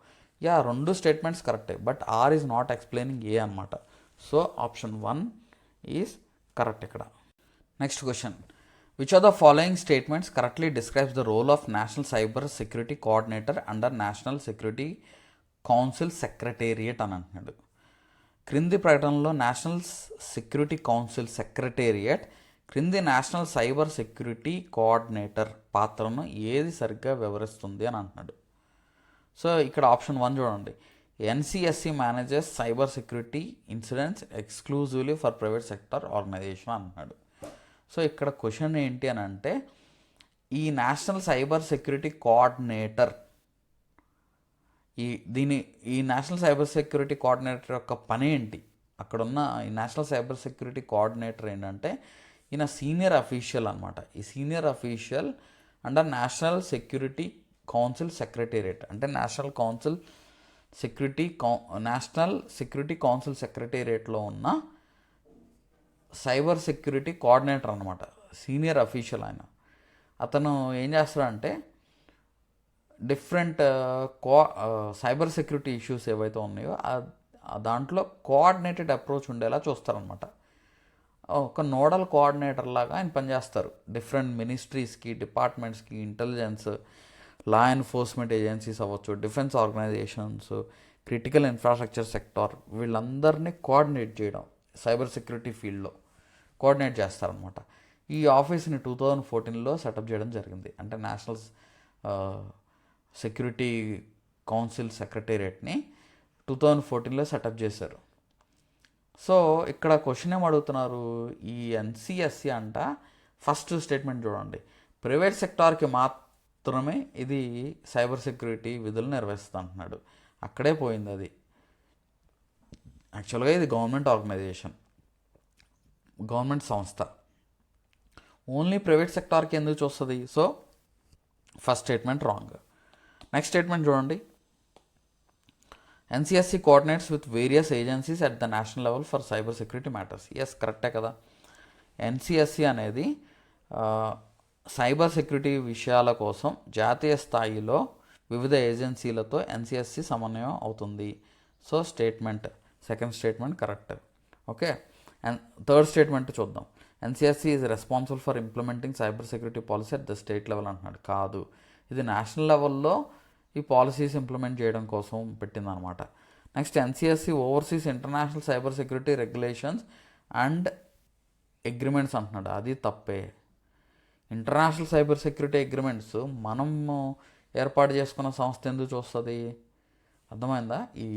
రెండు స్టేట్మెంట్స్ కరెక్టే, but R is not explaining A అనమాట. సో ఆప్షన్ 1 ఈజ్ కరెక్ట్ ఇక్కడ. Next question. Which are the following statements correctly describes the role of national cyber security coordinator under national security council secretariat అని అంటున్నాడు. క్రింది ప్రకటనలో నేషనల్ సెక్యూరిటీ కౌన్సిల్ సెక్రటేరియట్ క్రింది నేషనల్ సైబర్ సెక్యూరిటీ కోఆర్డినేటర్ పాత్రను ఏది సరిగ్గా వివరిస్తుంది అని అంటున్నాడు. సో ఇక్కడ ఆప్షన్ 1 చూడండి. NCSC manages cyber security incidents exclusively for private sector organisation అంటున్నాడు. సో ఇక్కడ క్వశ్చన్ ఏంటి అని అంటే, ఈ నేషనల్ సైబర్ సెక్యూరిటీ కోఆర్డినేటర్ ఈ నేషనల్ సైబర్ సెక్యూరిటీ కోఆర్డినేటర్ యొక్క పని ఏంటి? అక్కడున్న ఈ నేషనల్ సైబర్ సెక్యూరిటీ కోఆర్డినేటర్ ఏంటంటే ఈయన సీనియర్ అఫీషియల్ అనమాట. ఈ senior official under national security council secretariat, అంటే నేషనల్ సెక్యూరిటీ కౌన్సిల్ సెక్రటేరియట్లో ఉన్న సైబర్ సెక్యూరిటీ కోఆర్డినేటర్ అనమాట, సీనియర్ అఫీషియల్ ఆయన. అతను ఏం చేస్తాడంటే డిఫరెంట్ సైబర్ సెక్యూరిటీ ఇష్యూస్ ఏవైతే ఉన్నాయో దాంట్లో కోఆర్డినేటెడ్ అప్రోచ్ ఉండేలా చూస్తారనమాట. ఒక నోడల్ కోఆర్డినేటర్ లాగా ఆయన పనిచేస్తారు. డిఫరెంట్ మినిస్ట్రీస్కి, డిపార్ట్మెంట్స్కి, ఇంటెలిజెన్స్, లా ఎన్ఫోర్స్మెంట్ ఏజెన్సీస్ అవ్వచ్చు, defence organisations, critical infrastructure sector, వీళ్ళందరినీ కోఆర్డినేట్ చేయడం సైబర్ సెక్యూరిటీ ఫీల్డ్లో కోఆర్డినేట్ చేస్తారనమాట. ఈ ఆఫీస్ని 2014లో సెటప్ చేయడం జరిగింది. అంటే నేషనల్ సెక్యూరిటీ కౌన్సిల్ సెక్రటేరియట్ని 2014లో సెటప్ చేశారు. సో ఇక్కడ క్వశ్చన్ ఏం అడుగుతున్నారు, ఈ ఎన్సిఎస్సి అంట ఫస్ట్ స్టేట్మెంట్ చూడండి, ప్రైవేట్ సెక్టార్కి మాత్రమే ఇది సైబర్ సెక్యూరిటీ విధులు నిర్వహిస్తుంది అంటున్నాడు. అక్కడే పోయింది అది. యాక్చువల్గా ఇది గవర్నమెంట్ ఆర్గనైజేషన్, గవర్నమెంట్ సంస్థ. ఓన్లీ ప్రైవేట్ సెక్టార్కి ఎందుకు చూస్తుంది? So first statement wrong. Next statement చూడండి. NCSC coordinates with various agencies at the national level for cyber security matters. Yes, కరెక్టే కదా. ఎన్సిఎస్సి అనేది సైబర్ సెక్యూరిటీ విషయాల కోసం జాతీయ స్థాయిలో వివిధ ఏజెన్సీలతో ఎన్సిఎస్సి సమన్వయం అవుతుంది. So second statement correct. Okay, and third statement చూద్దాం. NCSC is responsible for implementing cyber security policy at the state level అంటున్నాడు. కాదు, ఇది నేషనల్ లెవెల్లో ఈ పాలసీస్ ఇంప్లిమెంట్ చేయడం కోసం పెట్టిందనమాట. Next, NCSC oversees international cyber security regulations and agreements అంటున్నాడు. అది తప్పే. ఇంటర్నేషనల్ సైబర్ సెక్యూరిటీ అగ్రిమెంట్స్ మనం ఏర్పాటు చేసుకున్న సంస్థ ఎందుకు చూస్తుంది? అర్థమైందా? ఈ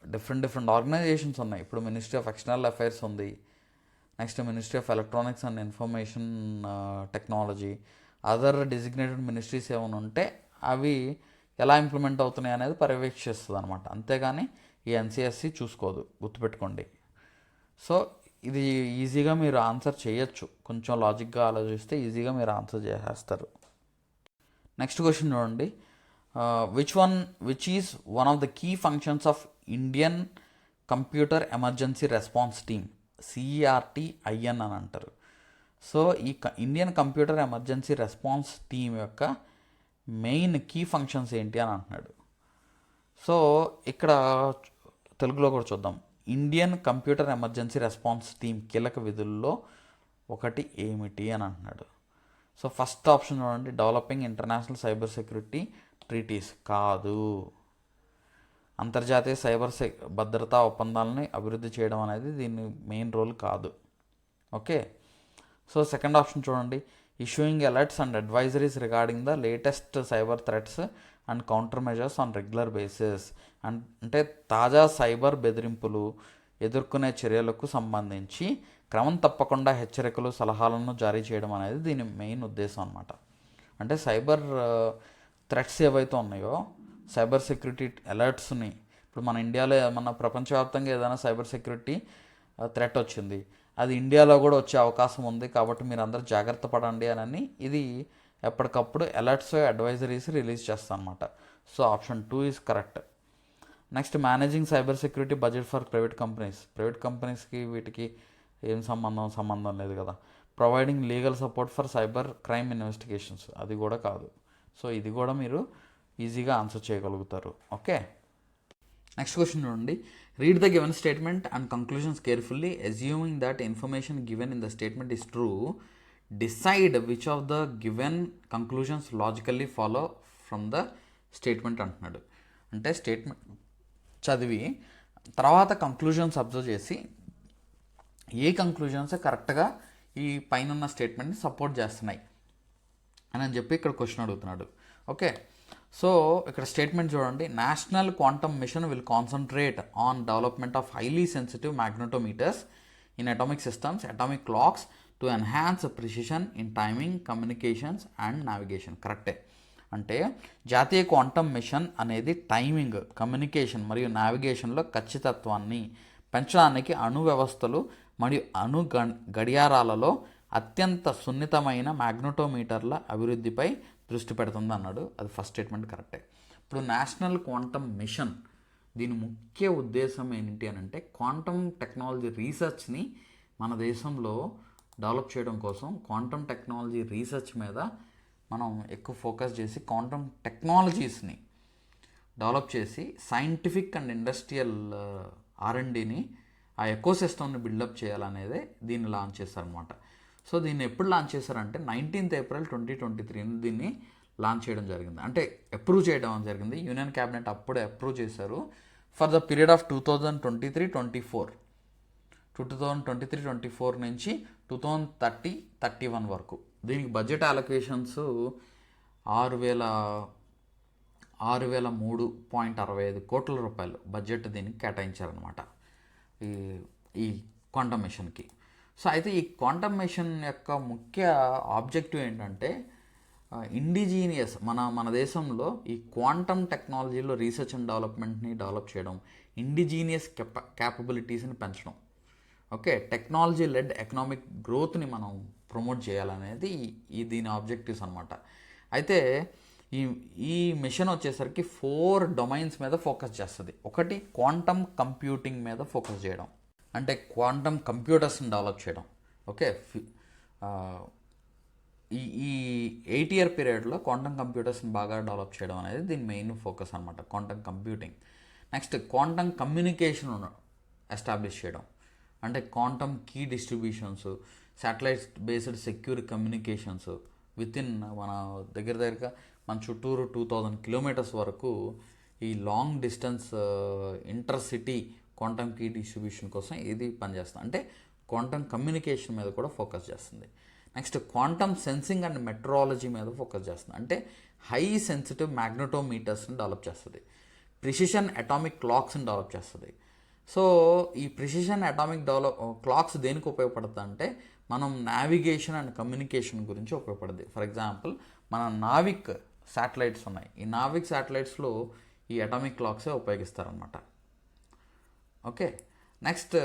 డిఫరెంట్ ఆర్గనైజేషన్స్ ఉన్నాయి. ఇప్పుడు మినిస్ట్రీ ఆఫ్ ఎక్స్టర్నల్ అఫైర్స్ ఉంది, next ministry of electronics and information technology, other designated ministries ఏమైనా ఉంటే అవి ఎలా ఇంప్లిమెంట్ అవుతున్నాయి అనేది పర్యవేక్షిస్తుంది అనమాట. అంతేగాని ఈ ఎన్సిఎస్సి చూసుకోదు, గుర్తుపెట్టుకోండి. సో ఇది ఈజీగా మీరు ఆన్సర్ చేయొచ్చు, కొంచెం లాజిక్గా ఆలోచిస్తే ఈజీగా మీరు ఆన్సర్ చేసేస్తారు. నెక్స్ట్ క్వశ్చన్ చూడండి. Which is one of the key functions of Indian computer emergency response team, CERTIN అని అంటారు. సో ఈ Indian computer emergency response team యొక్క మెయిన్ కీ ఫంక్షన్స్ ఏంటి అని అంటున్నాడు. సో ఇక్కడ తెలుగులో కూడా చూద్దాం. Indian computer emergency response team కీలక విధుల్లో ఒకటి ఏమిటి అని అంటున్నాడు. సో ఫస్ట్ ఆప్షన్ చూడండి, developing international cyber security treaties. కాదు, అంతర్జాతీయ సైబర్ భద్రతా ఒప్పందాలని అభివృద్ధి చేయడం అనేది దీని మెయిన్ రోల్ కాదు. ఓకే, సో సెకండ్ ఆప్షన్ చూడండి, issuing alerts and advisories regarding the latest cyber threats and counter measures on regular basis. అంటే తాజా సైబర్ బెదిరింపులు ఎదుర్కొనే చర్యలకు సంబంధించి క్రమం తప్పకుండా హెచ్చరికలు, సలహాలను జారీ చేయడం అనేది దీని మెయిన్ ఉద్దేశం అన్నమాట. అంటే సైబర్ థ్రెట్స్ ఏవైతే ఉన్నాయో, సైబర్ సెక్యూరిటీ అలర్ట్స్ని, ఇప్పుడు మన ఇండియాలో మన ప్రపంచవ్యాప్తంగా ఏదైనా సైబర్ సెక్యూరిటీ థ్రెట్ వచ్చింది, అది ఇండియాలో కూడా వచ్చే అవకాశం ఉంది, కాబట్టి మీరు అందరూ జాగ్రత్త పడండి అని ఇది ఎప్పటికప్పుడు అలర్ట్స్, అడ్వైజరీస్ రిలీజ్ చేస్తాను అనమాట. So option 2 is correct. Next, managing cyber security budget for private companies. Private కంపెనీస్కి వీటికి ఏం సంబంధం లేదు కదా. Providing legal support for cyber crime investigations, అది కూడా కాదు. సో ఇది కూడా మీరు ఈజీగా ఆన్సర్ చేయగలుగుతారు. ఓకే, నెక్స్ట్ క్వశ్చన్ చూడండి. Read the given statement and conclusions carefully, assuming that information given in the statement is true, decide which of the given conclusions logically follow from the statement అంటున్నాడు. అంటే స్టేట్మెంట్ చదివి తర్వాత కంక్లూజన్స్ అబ్జర్వ్ చేసి ఏ కంక్లూజన్స్ కరెక్ట్గా ఈ పైన స్టేట్మెంట్ని సపోర్ట్ చేస్తున్నాయి అని చెప్పి ఇక్కడ క్వశ్చన్ అడుగుతున్నాడు. ఓకే, సో ఇక్కడ స్టేట్మెంట్ చూడండి. National quantum mission will concentrate on development of highly sensitive magnetometers in atomic systems, atomic clocks to enhance precision in timing, communications and navigation. కరెక్టే. అంటే జాతీయ క్వాంటమ్ మిషన్ అనేది టైమింగ్, కమ్యూనికేషన్ మరియు నావిగేషన్లో ఖచ్చితత్వాన్ని పెంచడానికి అణు వ్యవస్థలు మరియు గడియారాలలో అత్యంత సున్నితమైన మ్యాగ్నెటోమీటర్ల అభివృద్ధిపై దృష్టి పెడుతుంది అన్నాడు. అది ఫస్ట్ స్టేట్మెంట్ కరెక్టే. ఇప్పుడు నేషనల్ క్వాంటమ్ మిషన్ దీని ముఖ్య ఉద్దేశం ఏంటి అని అంటే క్వాంటమ్ టెక్నాలజీ రీసెర్చ్ని మన దేశంలో డెవలప్ చేయడం కోసం క్వాంటమ్ టెక్నాలజీ రీసెర్చ్ మీద మనం ఎక్కువ ఫోకస్ చేసి క్వాంటమ్ టెక్నాలజీస్ని డెవలప్ చేసి సైంటిఫిక్ అండ్ ఇండస్ట్రియల్ R&Dని ఆ ఎకోసిస్టమ్ని బిల్డప్ చేయాలనేదే దీన్ని లాంచ్ చేశారనమాట. సో దీన్ని ఎప్పుడు లాంచ్ చేశారంటే 19th April 2023 దీన్ని లాంచ్ చేయడం జరిగింది. అంటే అప్రూవ్ చేయడం జరిగింది. యూనియన్ క్యాబినెట్ అప్పుడే అప్రూవ్ చేశారు ఫర్ ద పీరియడ్ ఆఫ్ 2023-24 నుంచి 2030-31 వరకు. దీనికి బడ్జెట్ అలొకేషన్స్ 6,003.65 కోట్ల రూపాయలు బడ్జెట్ దీనికి కేటాయించారనమాట ఈ క్వాంటమ్ మిషన్కి. సో అయితే ఈ క్వాంటమ్ మిషన్ యొక్క ముఖ్య ఆబ్జెక్టివ్ ఏంటంటే ఇండిజీనియస్ మన దేశంలో ఈ క్వాంటమ్ టెక్నాలజీలో రీసెర్చ్ అండ్ డెవలప్మెంట్ని డెవలప్ చేయడం, ఇండిజీనియస్ క్యాపబిలిటీస్ని పెంచడం. ఓకే, టెక్నాలజీ లెడ్ ఎకనామిక్ గ్రోత్ని మనం ప్రమోట్ చేయాలనేది దీని ఆబ్జెక్టివ్స్ అనమాట. అయితే ఈ ఈ మిషన్ వచ్చేసరికి 4 డొమైన్స్ మీద ఫోకస్ చేస్తుంది. ఒకటి క్వాంటమ్ కంప్యూటింగ్ మీద ఫోకస్ చేయడం, అంటే క్వాంటమ్ కంప్యూటర్స్ని డెవలప్ చేయడం. ఓకే, ఈ 8-year పీరియడ్లో క్వాంటమ్ కంప్యూటర్స్ని బాగా డెవలప్ చేయడం అనేది దీని మెయిన్ ఫోకస్ అనమాట, quantum computing. Next quantum communication establish చేయడం, అంటే quantum key distributions, satellite based secure communications within మన దగ్గరగా మన చుట్టూరు 2000 కిలోమీటర్స్ వరకు ఈ long distance inter city quantum key distribution కోసం ఇది పనిచేస్తుంది. అంటే క్వాంటమ్ కమ్యూనికేషన్ మీద కూడా ఫోకస్ చేస్తుంది. Next quantum sensing and metrology మీద ఫోకస్ చేస్తుంది, అంటే హై సెన్సిటివ్ మ్యాగ్నెటోమీటర్స్ని డెవలప్ చేస్తుంది. ప్రిసిషన్ అటామిక్ క్లాక్స్ని డెవలప్ చేస్తుంది. సో ఈ ప్రిసిషన్ అటామిక్ క్లాక్స్ దేనికి ఉపయోగపడుతుంది అంటే మనం నావిగేషన్ అండ్ కమ్యూనికేషన్ గురించి ఉపయోగపడుతుంది. ఫర్ ఎగ్జాంపుల్ మన నావిక్ శాటిలైట్స్ ఉన్నాయి, ఈ నావిక్ శాటిలైట్స్లో ఈ అటామిక్ క్లాక్సే ఉపయోగిస్తారనమాట. ఓకే, నెక్స్ట్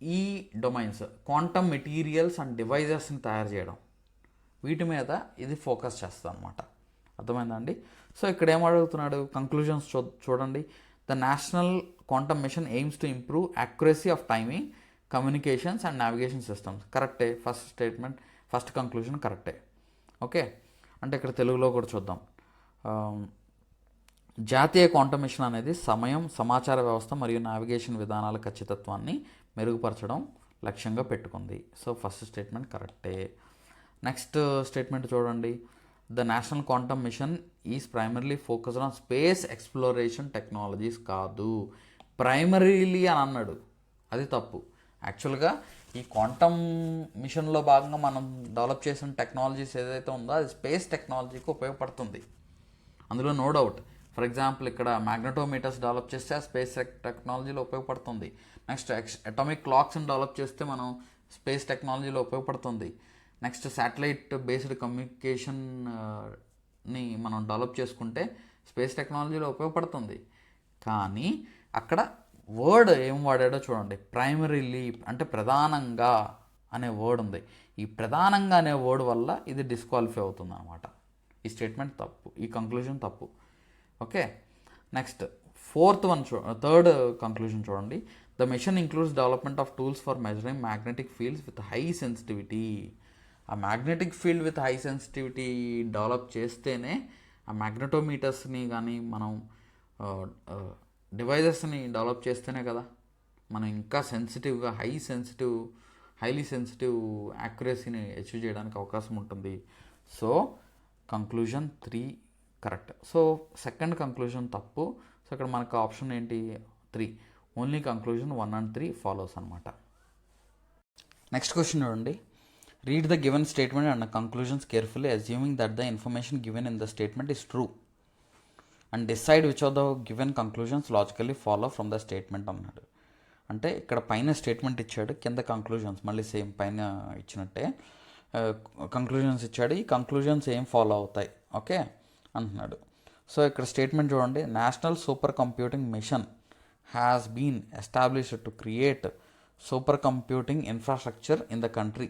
ఈ డొమైన్స్ క్వాంటమ్ మెటీరియల్స్ అండ్ డివైజెస్ని తయారు చేయడం, వీటి మీద ఇది ఫోకస్ చేస్తుంది అనమాట. అర్థమైందండి? సో ఇక్కడ ఏం అడుగుతున్నాడు, కంక్లూజన్స్ చూడండి. The national quantum mission aims to improve accuracy of timing, communications and navigation systems. కరెక్టే, ఫస్ట్ స్టేట్మెంట్, ఫస్ట్ కంక్లూజన్ కరెక్టే. ఓకే, అంటే ఇక్కడ తెలుగులో కూడా చూద్దాం. జాతీయ క్వాంటమ్ మిషన్ అనేది సమయం, సమాచార వ్యవస్థ మరియు నావిగేషన్ విధానాల ఖచ్చితత్వాన్ని మెరుగుపరచడం లక్ష్యంగా పెట్టుకుంది. సో ఫస్ట్ స్టేట్మెంట్ కరెక్టే. నెక్స్ట్ స్టేట్మెంట్ చూడండి. The national quantum mission is primarily focused on space exploration technologies. కాదు, ప్రైమరీలీ అని అన్నాడు, అది తప్పు. యాక్చువల్గా ఈ క్వాంటమ్ మిషన్లో భాగంగా మనం డెవలప్ చేసిన టెక్నాలజీస్ ఏదైతే ఉందో అది స్పేస్ టెక్నాలజీకి ఉపయోగపడుతుంది, అందులో నో డౌట్. ఫర్ ఎగ్జాంపుల్ ఇక్కడ మ్యాగ్నెటోమీటర్స్ డెవలప్ చేస్తే ఆ స్పేస్ టెక్నాలజీలో ఉపయోగపడుతుంది. నెక్స్ట్ అటామిక్ క్లాక్స్ని డెవలప్ చేస్తే మనం స్పేస్ టెక్నాలజీలో ఉపయోగపడుతుంది. నెక్స్ట్ శాటిలైట్ బేస్డ్ కమ్యూనికేషన్ని మనం డెవలప్ చేసుకుంటే స్పేస్ టెక్నాలజీలో ఉపయోగపడుతుంది. కానీ అక్కడ వర్డ్ ఏం వాడాడో చూడండి, ప్రైమరీలీ అంటే ప్రధానంగా అనే వర్డ్ ఉంది. ఈ ప్రధానంగా అనే వర్డ్ వల్ల ఇది డిస్క్వాలిఫై అవుతుంది అనమాట. ఈ స్టేట్మెంట్ తప్పు, ఈ కంక్లూజన్ తప్పు. ఓకే, నెక్స్ట్ థర్డ్ కంక్లూజన్ చూడండి. The mission includes development of tools for measuring magnetic fields with high sensitivity. ఆ magnetic field with high sensitivity develop చేస్తేనే ఆ మ్యాగ్నెటోమీటర్స్ని కానీ మనం డివైజెస్ని డెవలప్ చేస్తేనే కదా మనం ఇంకా సెన్సిటివ్గా హైలీ సెన్సిటివ్ యాక్యురసీని అచీవ్ చేయడానికి అవకాశం ఉంటుంది. So conclusion 3 correct. So second conclusion తప్పు. సో ఇక్కడ మనకు ఆప్షన్ ఏంటి, 3. ఓన్లీ కంక్లూజన్ 1 and 3 ఫాలోస్ అనమాట. నెక్స్ట్ క్వశ్చన్ చూడండి. Read the given statement and conclusions carefully assuming that the information given in the statement is true and decide which of the given conclusions logically follow from the statement అన్నాడు. అంటే ఇక్కడ పైన స్టేట్మెంట్ ఇచ్చాడు, కింద కంక్లూజన్స్ మళ్ళీ సేమ్ పైన ఇచ్చినట్టే కంక్లూజన్స్ ఇచ్చాడు. ఈ కంక్లూజన్స్ ఏం ఫాలో అవుతాయి ఓకే అంటున్నాడు. సో ఇక్కడ స్టేట్మెంట్ చూడండి. National super computing mission has been established to create super computing infrastructure in the country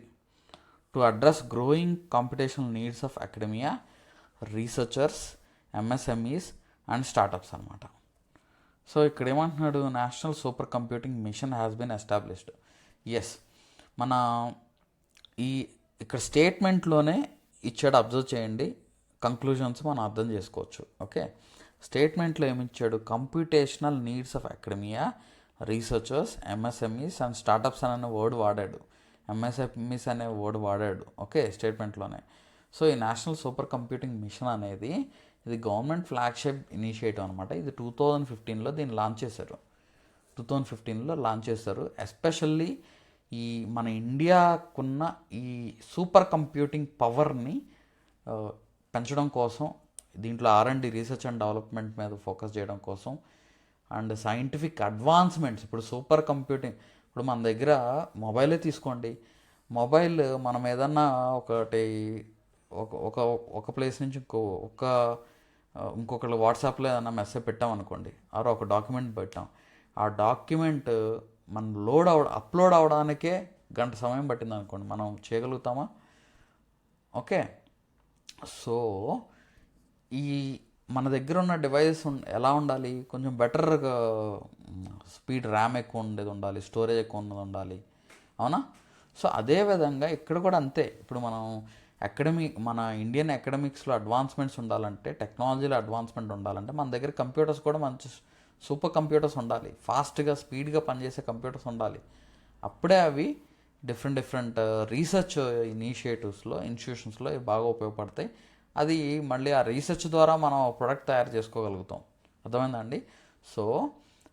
to address growing computational needs of academia, researchers, MSMEs and startups అనమాట. సో ఇక్కడ ఏమంటున్నాడు, national super computing mission has been established. Yes, మన ఇక్కడ స్టేట్మెంట్లోనే ఇచ్చాడు, అబ్జర్వ్ చేయండి. కంక్లూజన్స్ మనం అర్థం చేసుకోవచ్చు. ఓకే, స్టేట్మెంట్లో ఏమిచ్చాడు, computational needs of academia, researchers, MSMEs and startups అనే వర్డ్ వాడాడు, ఎంఎస్ఎంఈస్ అనే వర్డ్ వాడాడు. ఓకే, స్టేట్మెంట్లోనే. సో ఈ నేషనల్ సూపర్ కంప్యూటింగ్ మిషన్ అనేది ఇది గవర్నమెంట్ ఫ్లాగ్షిప్ ఇనిషియేటివ్ అనమాట. ఇది 2015లో దీన్ని లాంచ్ చేశారు. 2015లో లాంచ్ చేశారు. ఎస్పెషల్లీ ఈ మన ఇండియాకున్న ఈ సూపర్ కంప్యూటింగ్ పవర్ని పెంచడం కోసం, దీంట్లో R&D రీసెర్చ్ అండ్ డెవలప్మెంట్ మీద ఫోకస్ చేయడం కోసం అండ్ సైంటిఫిక్ అడ్వాన్స్మెంట్స్. ఇప్పుడు సూపర్ కంప్యూటింగ్, ఇప్పుడు మన దగ్గర మొబైలే తీసుకోండి. మొబైల్ మనం ఏదన్నా ఒకటి ఒక ప్లేస్ నుంచి ఇంకొకళ్ళు వాట్సాప్లో ఏదైనా మెసేజ్ పెట్టాం అనుకోండి, ఆరో ఒక డాక్యుమెంట్ పెట్టాం, ఆ డాక్యుమెంట్ మనం అప్లోడ్ అవడానికే గంట సమయం పట్టింది అనుకోండి, మనం చేయగలుగుతామా? ఓకే. సో ఈ మన దగ్గర ఉన్న డివైస్ ఎలా ఉండాలి? కొంచెం బెటర్ స్పీడ్, ర్యామ్ ఎక్కువ ఉండేది ఉండాలి, స్టోరేజ్ ఎక్కువ ఉన్నది ఉండాలి, అవునా? సో అదేవిధంగా ఇక్కడ కూడా అంతే. ఇప్పుడు మనం మన ఇండియన్ అకాడమిక్స్లో అడ్వాన్స్మెంట్స్ ఉండాలంటే, టెక్నాలజీలో అడ్వాన్స్మెంట్ ఉండాలంటే మన దగ్గర కంప్యూటర్స్ కూడా మంచి సూపర్ కంప్యూటర్స్ ఉండాలి, ఫాస్ట్గా స్పీడ్గా పనిచేసే కంప్యూటర్స్ ఉండాలి. అప్పుడే అవి డిఫరెంట్ రీసెర్చ్ ఇన్స్టిట్యూషన్స్లో బాగా ఉపయోగపడతాయి. అది మళ్ళీ ఆ రీసెర్చ్ ద్వారా మనం ప్రొడక్ట్ తయారు చేసుకోగలుగుతాం. అర్థమైందండి? సో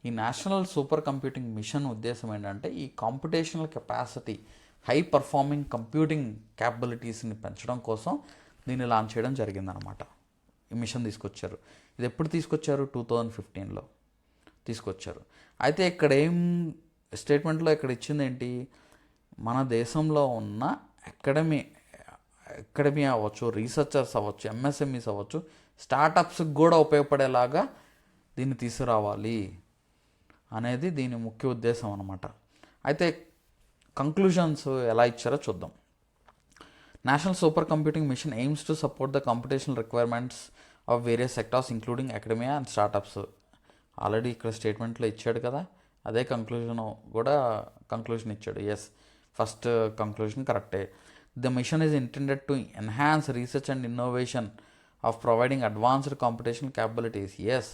ఈ నేషనల్ సూపర్ కంప్యూటింగ్ మిషన్ ఉద్దేశం ఏంటంటే ఈ computational capacity, high performing computing క్యాపబిలిటీస్ని పెంచడం కోసం దీన్ని లాంచ్ చేయడం జరిగిందనమాట. ఈ మిషన్ తీసుకొచ్చారు. ఇది ఎప్పుడు తీసుకొచ్చారు? 2015లో తీసుకొచ్చారు. అయితే ఇక్కడ స్టేట్మెంట్లో ఇక్కడ ఇచ్చింది ఏంటి? మన దేశంలో ఉన్న అకాడమీ అవ్వచ్చు, రీసెర్చర్స్ అవ్వచ్చు, ఎంఎస్ఎంఈస్ అవ్వచ్చు, స్టార్టప్స్కి కూడా ఉపయోగపడేలాగా దీన్ని తీసుకురావాలి అనేది దీని ముఖ్య ఉద్దేశం అనమాట. అయితే కంక్లూజన్స్ ఎలా ఇచ్చారో చూద్దాం. National super computing mission aims to support the computational requirements of various sectors including academia and startups. Already ఇక్కడ స్టేట్మెంట్లో ఇచ్చాడు కదా, అదే కంక్లూజన్ ఇచ్చాడు. ఎస్, ఫస్ట్ కంక్లూజన్ కరెక్టే. The mission is intended to enhance research and innovation of providing advanced computational capabilities. Yes,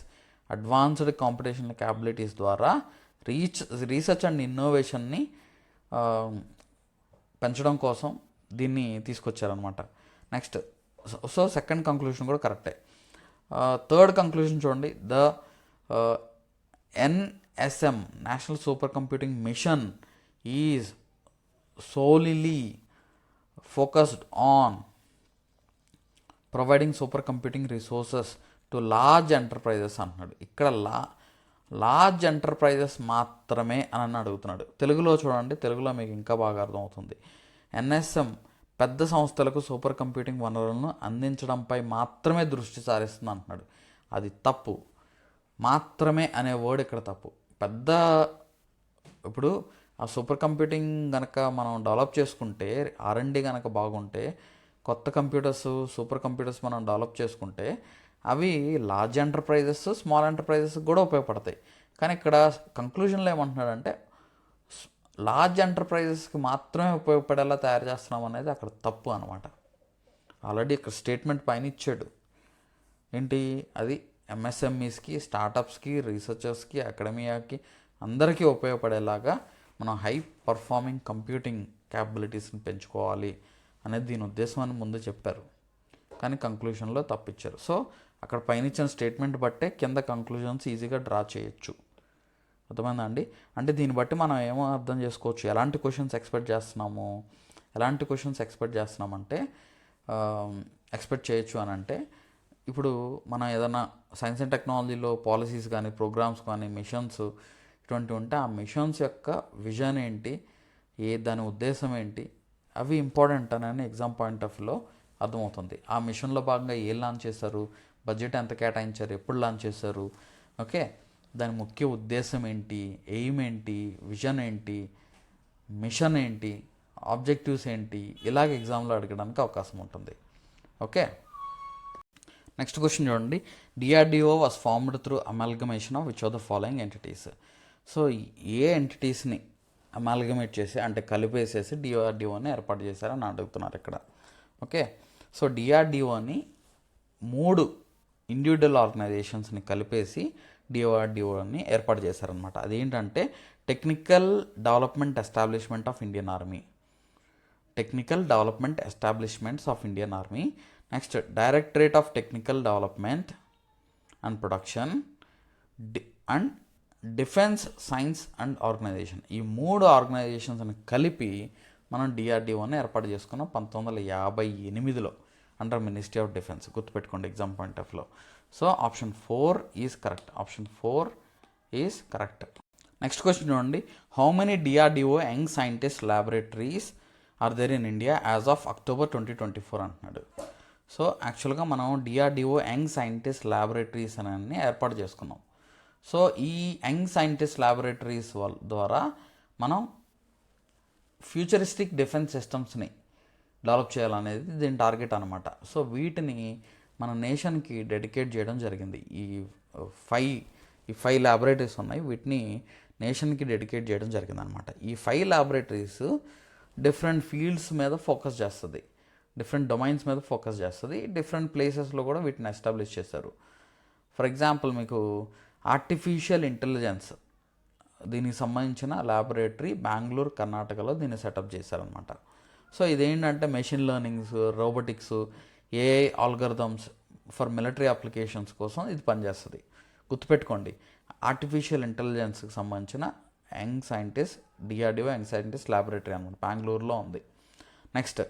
advanced computational capabilities ద్వారా రీసెర్చ్ అండ్ ఇన్నోవేషన్ని పెంచడం కోసం దీన్ని తీసుకొచ్చారనమాట. నెక్స్ట్, సో సెకండ్ కంక్లూజన్ కూడా కరెక్టే. థర్డ్ కంక్లూజన్ చూడండి. The NSM national super computing machine is solely focused on providing super computing resources to large enterprises అంటున్నాడు. ఇక్కడ లార్జ్ ఎంటర్ప్రైజెస్ మాత్రమే అని అడుగుతున్నాడు. తెలుగులో చూడండి, తెలుగులో మీకు ఇంకా బాగా అర్థమవుతుంది. NSM పెద్ద సంస్థలకు సూపర్ కంప్యూటింగ్ వనరులను అందించడంపై మాత్రమే దృష్టి సారిస్తుంది అంటున్నాడు. అది తప్పు. మాత్రమే అనే వర్డ్ ఇక్కడ తప్పు. ఇప్పుడు ఆ సూపర్ కంప్యూటింగ్ కనుక మనం డెవలప్ చేసుకుంటే, R&D కనుక బాగుంటే, కొత్త సూపర్ కంప్యూటర్స్ మనం డెవలప్ చేసుకుంటే అవి లార్జ్ ఎంటర్ప్రైజెస్, స్మాల్ ఎంటర్ప్రైజెస్ కూడా ఉపయోగపడతాయి. కానీ ఇక్కడ కంక్లూజన్లో ఏమంటున్నాడంటే లార్జ్ ఎంటర్ప్రైజెస్కి మాత్రమే ఉపయోగపడేలా తయారు చేస్తున్నాం అనేది అక్కడ తప్పు అనమాట. ఆల్రెడీ ఇక్కడ స్టేట్మెంట్ పైన ఇచ్చాడు. ఏంటి అది? MSMEస్కి, స్టార్టప్స్కి, రీసెర్చర్స్కి, అకాడమియాకి అందరికీ ఉపయోగపడేలాగా మనం హై పర్ఫార్మింగ్ కంప్యూటింగ్ క్యాపబిలిటీస్ని పెంచుకోవాలి అనేది దీని ఉద్దేశం అని ముందు చెప్పారు. కానీ కంక్లూజన్లో తప్పిచ్చారు. సో అక్కడ పైన ఇచ్చిన స్టేట్మెంట్ బట్టే కింద కంక్లూజన్స్ ఈజీగా డ్రా చేయొచ్చు. అర్థమైందా అండి? అంటే దీన్ని బట్టి మనం ఏమో అర్థం చేసుకోవచ్చు, ఎలాంటి క్వశ్చన్స్ ఎక్స్పెక్ట్ చేస్తున్నామంటే ఎక్స్పెక్ట్ చేయొచ్చు అని అంటే, ఇప్పుడు మనం ఏదైనా సైన్స్ అండ్ టెక్నాలజీలో పాలసీస్ కానీ, ప్రోగ్రామ్స్ కానీ, మిషన్స్ ఇటువంటివి ఉంటే ఆ మిషన్స్ యొక్క విజన్ ఏంటి, దాని ఉద్దేశం ఏంటి, అవి ఇంపార్టెంట్ అని ఎగ్జామ్ పాయింట్ ఆఫ్ వ్యూలో అర్థమవుతుంది. ఆ మిషన్లో భాగంగా ఏం లాంచ్ చేశారు, బడ్జెట్ ఎంత కేటాయించారు, ఎప్పుడు లాంచ్ చేశారు, ఓకే, దాని ముఖ్య ఉద్దేశం ఏంటి, ఎయిమ్ ఏంటి, విజన్ ఏంటి, మిషన్ ఏంటి, ఆబ్జెక్టివ్స్ ఏంటి, ఇలాగ ఎగ్జామ్లో అడగడానికి అవకాశం ఉంటుంది. ఓకే, నెక్స్ట్ క్వశ్చన్ చూడండి. DRDO was formed through amalgamation of which of the following entities. So ఏ ఎంటిటీస్ని అమాల్గమేట్ చేసి, అంటే కలిపేసేసి DRDOని ఏర్పాటు చేశారని అడుగుతున్నారు ఇక్కడ. ఓకే, సో DRDOని 3 ఇండివిజువల్ ఆర్గనైజేషన్స్ని కలిపేసి DRDOని ఏర్పాటు చేశారనమాట. అదేంటంటే technical development establishment of Indian army, next directorate of technical development and production and defence science and organisation. ఈ 3 ఆర్గనైజేషన్స్ని కలిపి మనం DRDOని ఏర్పాటు చేసుకున్నాం 1958లో అండర్ మినిస్ట్రీ ఆఫ్ డిఫెన్స్. గుర్తుపెట్టుకోండి ఎగ్జామ్ పాయింట్ ఆఫ్ వ్యూలో. So option 4 is correct. Next question చూడండి. How many DRDO young scientist laboratories are there in India as of October 2024 అంటున్నాడు. సో యాక్చువల్గా మనం DRDO యంగ్ సైంటిస్ట్ ల్యాబొరేటరీస్ అని ఏర్పాటు చేసుకున్నాం. సో ఈ యంగ్ సైంటిస్ట్ ల్యాబొరేటరీస్ ద్వారా మనం ఫ్యూచరిస్టిక్ డిఫెన్స్ సిస్టమ్స్ని డెవలప్ చేయాలనేది దీని టార్గెట్ అనమాట. సో వీటిని మన నేషన్కి డెడికేట్ చేయడం జరిగింది. ఈ ఫైవ్ ల్యాబొరేటరీస్ ఉన్నాయి, వీటిని నేషన్కి డెడికేట్ చేయడం జరిగింది అనమాట. ఈ 5 ల్యాబొరేటరీస్ డిఫరెంట్ ఫీల్డ్స్ మీద ఫోకస్ చేస్తుంది, డిఫరెంట్ డొమైన్స్ మీద ఫోకస్ చేస్తుంది. డిఫరెంట్ ప్లేసెస్లో కూడా వీటిని ఎస్టాబ్లిష్ చేశారు. ఫర్ ఎగ్జాంపుల్ మీకు ఆర్టిఫిషియల్ ఇంటెలిజెన్స్ దీనికి సంబంధించిన ల్యాబొరేటరీ బెంగళూరు, కర్ణాటకలో దీన్ని సెటప్ చేశారనమాట. సో ఇదేంటంటే machine learnings, robotics, AI algorithms for military applications కోసం ఇది పనిచేస్తుంది. గుర్తుపెట్టుకోండి, ఆర్టిఫిషియల్ ఇంటెలిజెన్స్కి సంబంధించిన young scientist DRDO young scientist laboratory అనమాట, బెంగళూరులో ఉంది. నెక్స్ట్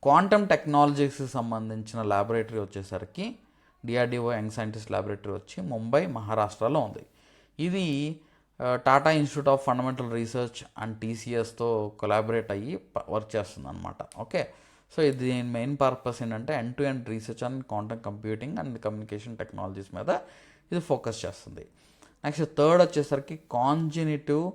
క్వాంటమ్ టెక్నాలజీస్కి సంబంధించిన ల్యాబొరేటరీ వచ్చేసరికి డిఆర్డిఓ యంగ్ సైంటిస్ట్ ల్యాబొరేటరీ వచ్చి ముంబై, మహారాష్ట్రలో ఉంది. ఇది Tata institute of fundamental research and టీసీఎస్తో కొలాబరేట్ అయ్యి వర్క్ చేస్తుంది అనమాట. ఓకే, సో ఇది దీని మెయిన్ పర్పస్ ఏంటంటే end to end research and quantum computing and communication technologies మీద ఇది ఫోకస్ చేస్తుంది. నెక్స్ట్ థర్డ్ వచ్చేసరికి కాంజినిటివ్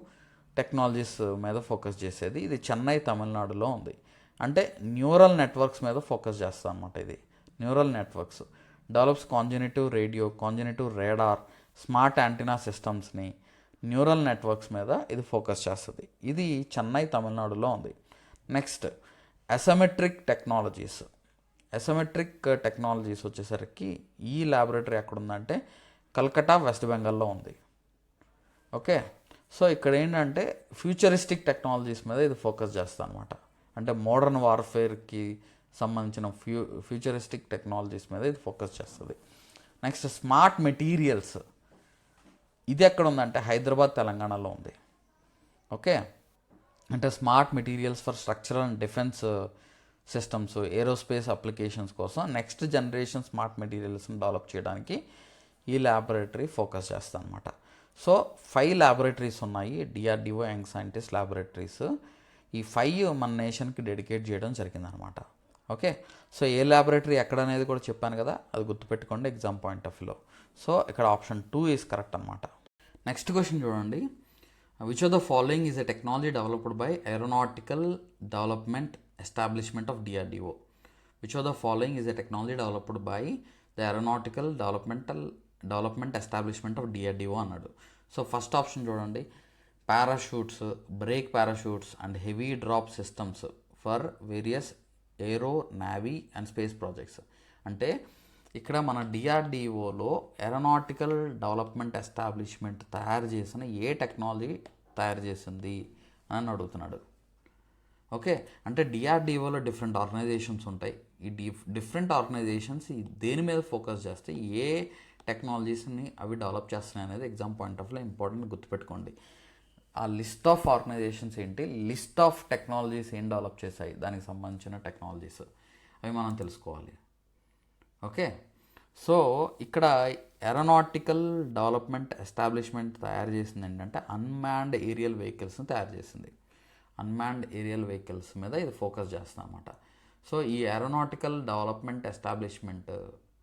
టెక్నాలజీస్ మీద ఫోకస్ చేసేది. ఇది చెన్నై, తమిళనాడులో ఉంది. అంటే న్యూరల్ నెట్వర్క్స్ మీద ఫోకస్ చేస్తుంది అనమాట. ఇది neural networks develops cognitive radio, cognitive radar, smart antenna సిస్టమ్స్ని, న్యూరల్ నెట్వర్క్స్ మీద ఇది ఫోకస్ చేస్తుంది. ఇది చెన్నై, తమిళనాడులో ఉంది. Next asymmetric technologies. Asymmetric technologies వచ్చేసరికి ఈ ల్యాబొరేటరీ ఎక్కడుందంటే కల్కటా, వెస్ట్ బెంగాల్లో ఉంది. ఓకే, సో ఇక్కడ ఏంటంటే ఫ్యూచరిస్టిక్ టెక్నాలజీస్ మీద ఇది ఫోకస్ చేస్తుంది అనమాట. అంటే మోడర్న్ వార్ఫేర్కి సంబంధించిన ఫ్యూచరిస్టిక్ టెక్నాలజీస్ మీద ఇది ఫోకస్ చేస్తుంది. Next smart materials. ఇది ఎక్కడ ఉందంటే హైదరాబాద్, తెలంగాణలో ఉంది. ఓకే, అంటే smart materials for structural and defence systems, aerospace applications కోసం నెక్స్ట్ జనరేషన్ స్మార్ట్ మెటీరియల్స్ని డెవలప్ చేయడానికి ఈ ల్యాబొరేటరీ ఫోకస్ చేస్తుంది అనమాట. సో 5 ల్యాబొరేటరీస్ ఉన్నాయి, డిఆర్డిఓ యంగ్ సైంటిస్ట్ ల్యాబొరేటరీస్. ఈ 5 మన నేషన్కి డెడికేట్ చేయడం జరిగిందనమాట. ఓకే, సో ఏ ల్యాబొరేటరీ ఎక్కడ అనేది కూడా చెప్పాను కదా, అది గుర్తుపెట్టుకోండి ఎగ్జామ్ పాయింట్ ఆఫ్ వ్యూలో. సో ఇక్కడ ఆప్షన్ 2 ఈజ్ కరెక్ట్ అనమాట. నెక్స్ట్ క్వశ్చన్ చూడండి. Which of the following is a technology developed by aeronautical development establishment of DRDO? Which of the following is a technology developed by the aeronautical development establishment of DRDO అన్నాడు. సో ఫస్ట్ ఆప్షన్ చూడండి, parachutes, brake parachutes and heavy drop systems for various aero, navy and space projects. అంటే ఇక్కడ మన డిఆర్డిఓలో ఏరోనాటికల్ డెవలప్మెంట్ ఎస్టాబ్లిష్మెంట్ తయారు చేసిన ఏ టెక్నాలజీ తయారు చేసింది అని అడుగుతున్నాడు. ఓకే, అంటే డిఆర్డిఓలో డిఫరెంట్ ఆర్గనైజేషన్స్ ఉంటాయి. ఈ డిఫరెంట్ ఆర్గనైజేషన్స్ దేని మీద ఫోకస్ చేస్తే ఏ టెక్నాలజీస్ని అవి డెవలప్ చేస్తున్నాయి అనేది ఎగ్జామ్ పాయింట్ ఆఫ్ వ్యూలో ఇంపార్టెంట్, గుర్తుపెట్టుకోండి. ఆ లిస్ట్ ఆఫ్ ఆర్గనైజేషన్స్ ఏంటి, లిస్ట్ ఆఫ్ టెక్నాలజీస్ ఏం డెవలప్ చేశాయి, దానికి సంబంధించిన టెక్నాలజీస్ అవి మనం తెలుసుకోవాలి. ఓకే, సో ఇక్కడ ఏరోనాటికల్ డెవలప్మెంట్ ఎస్టాబ్లిష్మెంట్ తయారు చేసింది ఏంటంటే అన్మాన్డ్ ఏరియల్ వెహికల్స్ని తయారు చేసింది. అన్మాన్డ్ ఏరియల్ వెహికల్స్ మీద ఇది ఫోకస్ చేస్తుంది అనమాట. సో ఈ ఏరోనాటికల్ డెవలప్మెంట్ ఎస్టాబ్లిష్మెంట్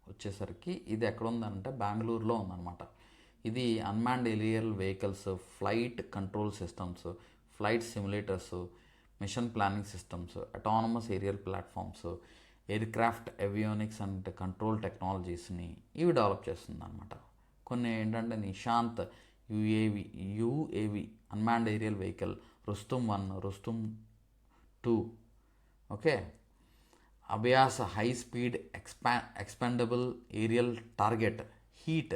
వచ్చేసరికి ఇది ఎక్కడ ఉందంటే బెంగళూరులో ఉందన్నమాట. ఇది unmanned aerial vehicles, flight control systems, flight simulators, mission planning systems, autonomous aerial platforms, aircraft avionics and control టెక్నాలజీస్ని ఇవి డెవలప్ చేస్తుంది అనమాట. కొన్ని ఏంటంటే Nishant UAV unmanned aerial vehicle, Rustom 1, Rustom 2. Okay, Abhyas high speed expendable aerial target HEAT,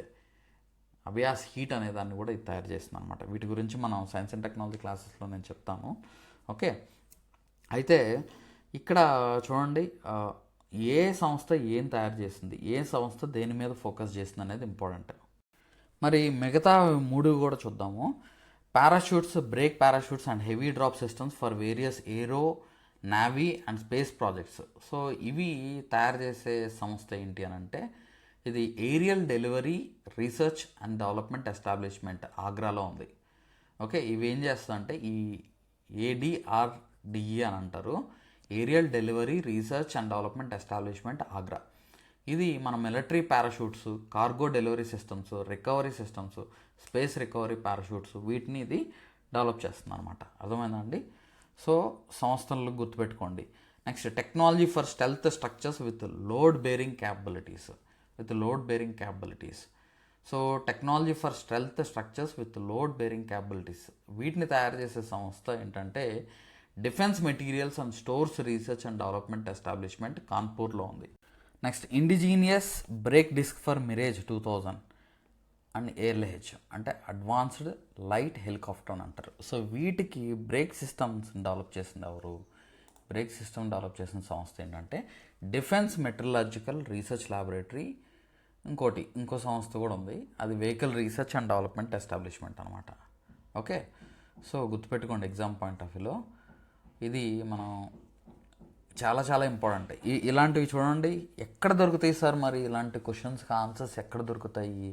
Abhyas HEAT అనే దాన్ని కూడా ఇది తయారు చేస్తుంది అనమాట. వీటి గురించి మనం సైన్స్ అండ్ టెక్నాలజీ క్లాసెస్లో నేను చెప్తాను. ఓకే, అయితే ఇక్కడ చూడండి, ఏ సంస్థ ఏం తయారు చేస్తుంది, ఏ సంస్థ దేని మీద ఫోకస్ చేస్తుంది అనేది ఇంపార్టెంట్. మరి మిగతా 3 కూడా చూద్దాము. Parachutes, brake parachutes and heavy drop systems for various aero, navy and space projects. So ఇవి తయారు చేసే సంస్థ ఏంటి అని అంటే ఇది aerial delivery research and development establishment, ఆగ్రాలో ఉంది. ఓకే, ఇవి ఏం చేస్తుందంటే ఈ ఏడిఆర్డిఈ అని అంటారు, aerial delivery research and development establishment Agra. ఇది మన military parachutes, cargo delivery systems, recovery systems, space recovery parachutes వీటిని ఇది డెవలప్ చేస్తుంది అనమాట. అర్థమైందండి? సో సంస్థలను గుర్తుపెట్టుకోండి. Next technology for stealth structures with load bearing capabilities. So technology for stealth structures with load bearing capabilities వీటిని తయారు చేసే సంస్థ ఏంటంటే defence materials and stores research and development establishment కాన్పూర్లో ఉంది. Next indigenous brake disc for Mirage 2000 and ఎయిర్లెహెచ్ అంటే అడ్వాన్స్డ్ లైట్ హెలికాప్టర్ అని అంటారు. సో వీటికి బ్రేక్ సిస్టమ్స్ డెవలప్ చేసింది ఎవరు? బ్రేక్ సిస్టమ్ డెవలప్ చేసిన సంస్థ ఏంటంటే డిఫెన్స్ మెటరలాజికల్ రీసెర్చ్ ల్యాబొరేటరీ. ఇంకో సంస్థ కూడా ఉంది, అది vehicle research and development establishment అనమాట. ఓకే, సో గుర్తుపెట్టుకోండి ఎగ్జామ్ పాయింట్ ఆఫ్ వ్యూలో ఇది మనం చాలా చాలా ఇంపార్టెంట్. ఇలాంటివి చూడండి ఎక్కడ దొరుకుతాయి సార్, మరి ఇలాంటి క్వశ్చన్స్కి ఆన్సర్స్ ఎక్కడ దొరుకుతాయి?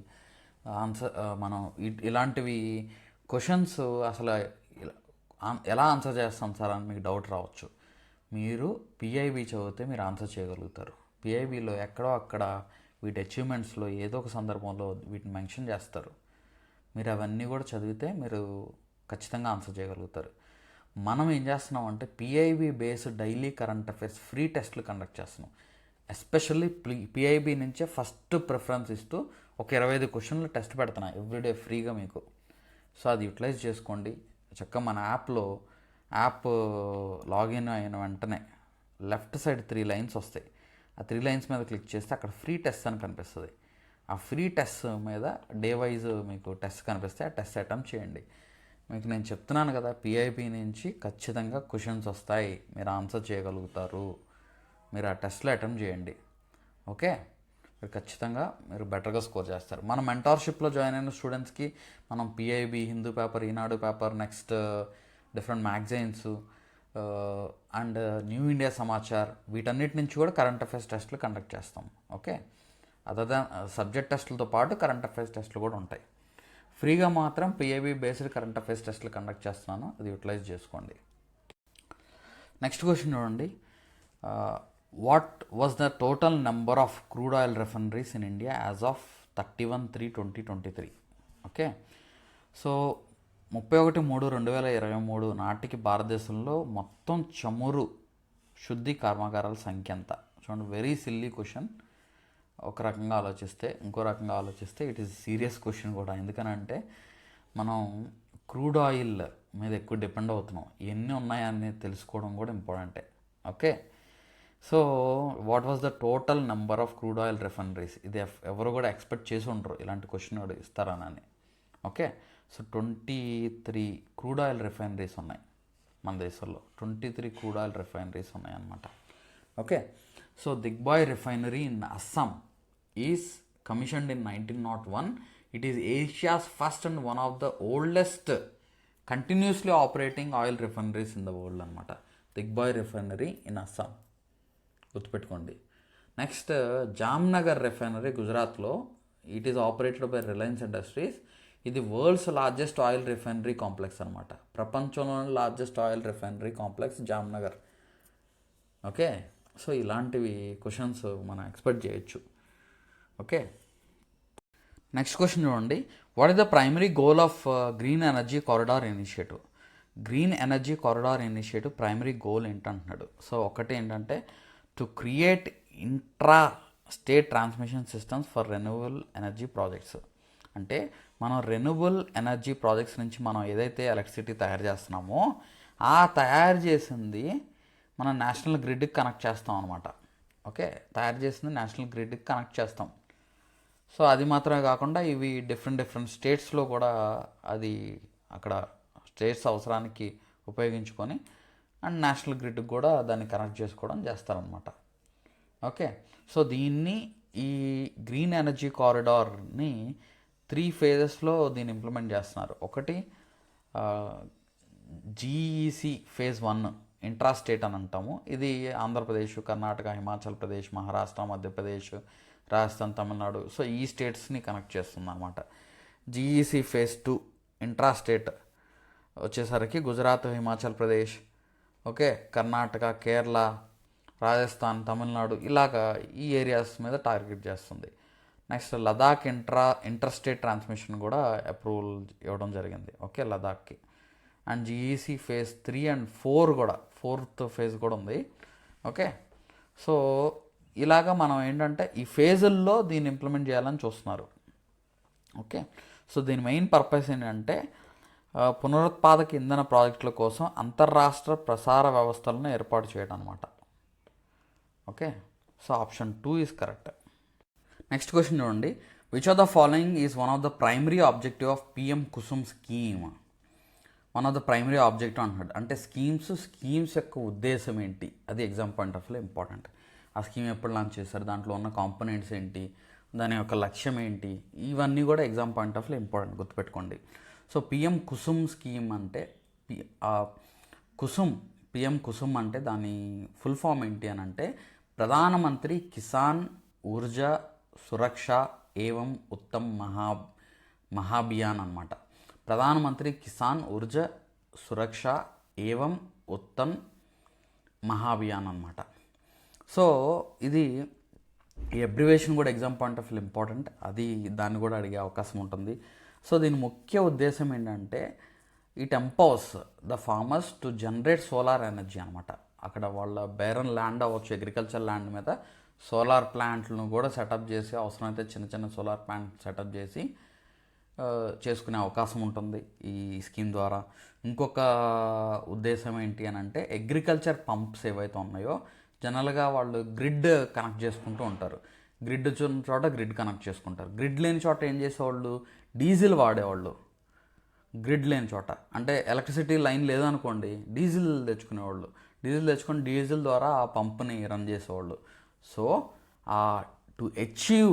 మనం ఇలాంటివి క్వశ్చన్స్ అసలు ఎలా ఆన్సర్ చేస్తాం సార్ అని మీకు డౌట్ రావచ్చు. మీరు పిఐబి చదివితే మీరు ఆన్సర్ చేయగలుగుతారు. పిఐబిలో ఎక్కడో అక్కడ వీటి అచీవ్మెంట్స్లో ఏదో ఒక సందర్భంలో వీటిని మెన్షన్ చేస్తారు. మీరు అవన్నీ కూడా చదివితే మీరు ఖచ్చితంగా ఆన్సర్ చేయగలుగుతారు. మనం ఏం చేస్తున్నాం అంటే PIB based daily current affairs free టెస్ట్లు కండక్ట్ చేస్తున్నాం. ఎస్పెషల్లీ పిఐబి నుంచే ఫస్ట్ ప్రిఫరెన్స్ ఇస్తూ ఒక 25 క్వశ్చన్లు టెస్ట్ పెడుతున్నా ఎవ్రీడే ఫ్రీగా మీకు. సో అది యూటిలైజ్ చేసుకోండి. చక్కగా మన యాప్ లాగిన్ అయిన వెంటనే లెఫ్ట్ సైడ్ 3 లైన్స్ వస్తాయి. ఆ 3 లైన్స్ మీద క్లిక్ చేస్తే అక్కడ ఫ్రీ టెస్ట్ అని కనిపిస్తుంది. ఆ ఫ్రీ టెస్ట్ మీద డే వైజ్ మీకు టెస్ట్ కనిపిస్తే ఆ టెస్ట్ అటెంప్ట్ చేయండి. మీకు నేను చెప్తున్నాను కదా, పిఐబి నుంచి ఖచ్చితంగా క్వశ్చన్స్ వస్తాయి, మీరు ఆన్సర్ చేయగలుగుతారు. మీరు ఆ టెస్ట్లో అటెంప్ట్ చేయండి. ఓకే, మీరు ఖచ్చితంగా మీరు బెటర్గా స్కోర్ చేస్తారు. మన మెంటార్షిప్లో జాయిన్ అయిన స్టూడెంట్స్కి మనం PIB, Hindu paper, Eenadu paper, next different magazines and new India Samachar వీటన్నిటి నుంచి కూడా కరెంట్ అఫైర్స్ టెస్ట్లు కండక్ట్ చేస్తాం. ఓకే, అదర్ దాన్ సబ్జెక్ట్ టెస్టులతో పాటు కరెంట్ అఫైర్స్ టెస్ట్లు కూడా ఉంటాయి. ఫ్రీగా మాత్రం పిఐబి బేస్డ్ కరెంట్ అఫైర్స్ టెస్ట్లు కండక్ట్ చేస్తున్నాను, అది యూటిలైజ్ చేసుకోండి. నెక్స్ట్ క్వశ్చన్ చూడండి. What was the total number of crude oil refineries in India as of 31/3/2023? Okay, so 31/3/2023 నాటికి భారతదేశంలో మొత్తం చమురు శుద్ధి కర్మాగారాల సంఖ్య ఎంత? చూడండి, వెరీ సిల్లీ క్వశ్చన్. ఒక రకంగా ఆలోచిస్తే, ఇంకో రకంగా ఆలోచిస్తే ఇట్ ఈస్ సీరియస్ క్వశ్చన్ కూడా. ఎందుకనంటే మనం క్రూడ్ ఆయిల్ మీద ఎక్కువ డిపెండ్ అవుతున్నాం. ఎన్ని ఉన్నాయని తెలుసుకోవడం కూడా ఇంపార్టెంటే. Okay, so what was the total number of crude oil refineries? ఇది ఎవరు కూడా ఎక్స్పెక్ట్ చేసి ఉండరు ఇలాంటి క్వశ్చన్ కూడా ఇస్తారనని. Okay, so 23 crude oil refineries ఉన్నాయి మన దేశంలో. 23 క్రూడ్ ఆయిల్ రిఫైనరీస్ ఉన్నాయన్నమాట. Okay, so Digboi refinery in Assam is commissioned in 1901. It is Asia's first and one of the oldest continuously operating oil refineries in the world అనమాట. దిగ్బాయ్ రిఫైనరీ ఇన్ అస్సాం, గుర్తుపెట్టుకోండి. నెక్స్ట్ జామ్నగర్ రిఫైనరీ గుజరాత్లో, it is operated by Reliance Industries. ఇది world's largest oil refinery complex అనమాట. ప్రపంచంలోని largest oil refinery complex Jamnagar. Okay, so ఇలాంటివి క్వశ్చన్స్ మనం ఎక్స్పెక్ట్ చేయొచ్చు. ఓకే, నెక్స్ట్ క్వశ్చన్ చూడండి. What is the primary goal of green energy corridor initiative? Green energy corridor initiative primary goal ఏంటంటున్నాడు. సో ఒకటి ఏంటంటే to create intra state transmission systems for renewable energy projects. అంటే మనం రెన్యూవబుల్ ఎనర్జీ ప్రాజెక్ట్స్ నుంచి మనం ఏదైతే ఎలక్ట్రిసిటీ తయారు చేస్తున్నామో ఆ తయారు చేసింది మనం నేషనల్ గ్రిడ్కి కనెక్ట్ చేస్తాం అనమాట. ఓకే, తయారు చేసింది నేషనల్ గ్రిడ్కి కనెక్ట్ చేస్తాం. సో అది మాత్రమే కాకుండా ఇవి డిఫరెంట్ స్టేట్స్లో కూడా అది అక్కడ స్టేట్స్ అవసరానికి ఉపయోగించుకొని అండ్ నేషనల్ గ్రిడ్కి కూడా దాన్ని కనెక్ట్ చేసుకోవడం చేస్తారనమాట. ఓకే, సో దీన్ని ఈ గ్రీన్ ఎనర్జీ కారిడార్ని 3 phases దీన్ని ఇంప్లిమెంట్ చేస్తున్నారు. ఒకటి జీఈసీ ఫేజ్ 1 ఇంట్రా స్టేట్ అని అంటాము. ఇది ఆంధ్రప్రదేశ్, కర్ణాటక, హిమాచల్ ప్రదేశ్, మహారాష్ట్ర, మధ్యప్రదేశ్, రాజస్థాన్, తమిళనాడు, సో ఈ స్టేట్స్ని కనెక్ట్ చేస్తుంది అనమాట. జీఈసీ ఫేజ్ 2 ఇంట్రా స్టేట్ వచ్చేసరికి గుజరాత్, హిమాచల్ ప్రదేశ్, ఓకే, కర్ణాటక, కేరళ, రాజస్థాన్, తమిళనాడు ఇలాగా ఈ ఏరియాస్ మీద టార్గెట్ చేస్తుంది. నెక్స్ట్ లదాఖ్ ఇంటర్స్టేట్ ట్రాన్స్మిషన్ కూడా అప్రూవల్ ఇవ్వడం జరిగింది. ఓకే, లదాఖ్కి. అండ్ జీఈసీ ఫేజ్ 3 and 4 కూడా, 4th ఫేజ్ కూడా ఉంది. ఓకే, సో ఇలాగా మనం ఏంటంటే ఈ ఫేజుల్లో దీన్ని ఇంప్లిమెంట్ చేయాలని చూస్తున్నారు. ఓకే, సో దీని మెయిన్ పర్పస్ ఏంటంటే పునరుత్పాదక ఇంధన ప్రాజెక్టుల కోసం అంతర్రాష్ట్ర ప్రసార వ్యవస్థలను ఏర్పాటు చేయడం అనమాట. Okay, so option 2 is correct. Next question చూడండి. Which of the following is one of the primary objective of PM Kusum scheme? One of the primary objective అంటున్నాడు. అంటే స్కీమ్స్ యొక్క ఉద్దేశం ఏంటి, అది exam point of view important. ఆ స్కీమ్ ఎప్పుడు లాంచ్ చేశారు, దాంట్లో ఉన్న కాంపోనెంట్స్ ఏంటి, దాని యొక్క లక్ష్యం ఏంటి, ఇవన్నీ కూడా exam point of view important, గుర్తుపెట్టుకోండి. సో పిఎం కుసుమ్ స్కీమ్ అంటే పిఎం కుసుమ్ అంటే దాని ఫుల్ ఫామ్ ఏంటి అని అంటే ప్రధానమంత్రి కిసాన్ ఊర్జా సురక్ష ఏవం ఉత్తమ్ మహాభియాన్ అనమాట. ప్రధానమంత్రి కిసాన్ ఊర్జా సురక్ష ఏవం ఉత్తమ్ మహాభియాన్ అనమాట. సో ఇది ఈ అబ్రివేషన్ కూడా exam point of view important, అది దాన్ని కూడా అడిగే అవకాశం ఉంటుంది. సో దీని ముఖ్య ఉద్దేశం ఏంటంటే it empowers the farmers to generate solar energy అనమాట. అక్కడ వాళ్ళ బేరన్ ల్యాండ్ అవ్వచ్చు, అగ్రికల్చర్ ల్యాండ్ మీద సోలార్ ప్లాంట్లను కూడా సెటప్ చేసి, అవసరమైతే చిన్న చిన్న సోలార్ ప్లాంట్ సెటప్ చేసి చేసుకునే అవకాశం ఉంటుంది ఈ స్కీమ్ ద్వారా. ఇంకొక ఉద్దేశం ఏంటి అని అంటే అగ్రికల్చర్ పంప్స్ ఏవైతే ఉన్నాయో జనరల్గా వాళ్ళు గ్రిడ్ కనెక్ట్ చేసుకుంటూ ఉంటారు. గ్రిడ్ ఉన్న చోట గ్రిడ్ కనెక్ట్ చేసుకుంటారు. గ్రిడ్ లేని చోట ఏం చేసేవాళ్ళు, డీజిల్ వాడేవాళ్ళు. గ్రిడ్ లేని చోట అంటే ఎలక్ట్రిసిటీ లైన్ లేదనుకోండి, డీజిల్ తెచ్చుకునేవాళ్ళు. డీజిల్ తెచ్చుకొని డీజిల్ ద్వారా ఆ పంప్ని రన్ చేసేవాళ్ళు. So to achieve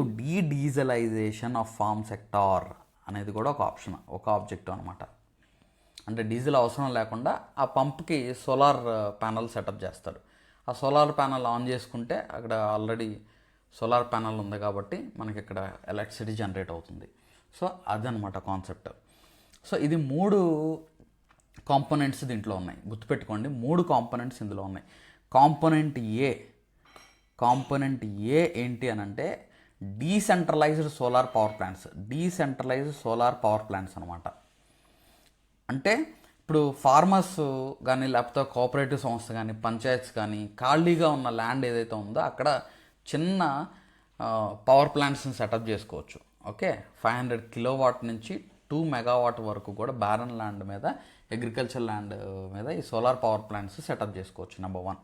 dieselisation of farm sector అనేది కూడా ఒక ఆప్షన్, ఒక ఆబ్జెక్టివ్ అనమాట. అంటే డీజిల్ అవసరం లేకుండా ఆ పంప్కి సోలార్ ప్యానల్ సెటప్ చేస్తారు. ఆ సోలార్ ప్యానల్ ఆన్ చేసుకుంటే అక్కడ ఆల్రెడీ సోలార్ ప్యానల్ ఉంది కాబట్టి మనకి ఇక్కడ ఎలక్ట్రిసిటీ జనరేట్ అవుతుంది. సో అదనమాట కాన్సెప్ట్. సో ఇది 3 కాంపోనెంట్స్ దీంట్లో ఉన్నాయి, గుర్తుపెట్టుకోండి. 3 కాంపోనెంట్స్ ఇందులో ఉన్నాయి. కాంపోనెంట్ ఏ ఏంటి అని అంటే డీసెంట్రలైజ్డ్ సోలార్ పవర్ ప్లాంట్స్ అనమాట. అంటే ఇప్పుడు ఫార్మర్స్ కానీ లేకపోతే కోఆపరేటివ్ సంస్థ కానీ పంచాయత్స్ కానీ ఖాళీగా ఉన్న ల్యాండ్ ఏదైతే ఉందో అక్కడ చిన్న పవర్ ప్లాంట్స్ని సెటప్ చేసుకోవచ్చు. ఓకే, 500 కిలోవాట్ నుంచి 2 మెగావాట్ వరకు కూడా బ్యారన్ ల్యాండ్ మీద, అగ్రికల్చర్ ల్యాండ్ మీద ఈ సోలార్ పవర్ ప్లాంట్స్ సెటప్ చేసుకోవచ్చు. నెంబర్ 1.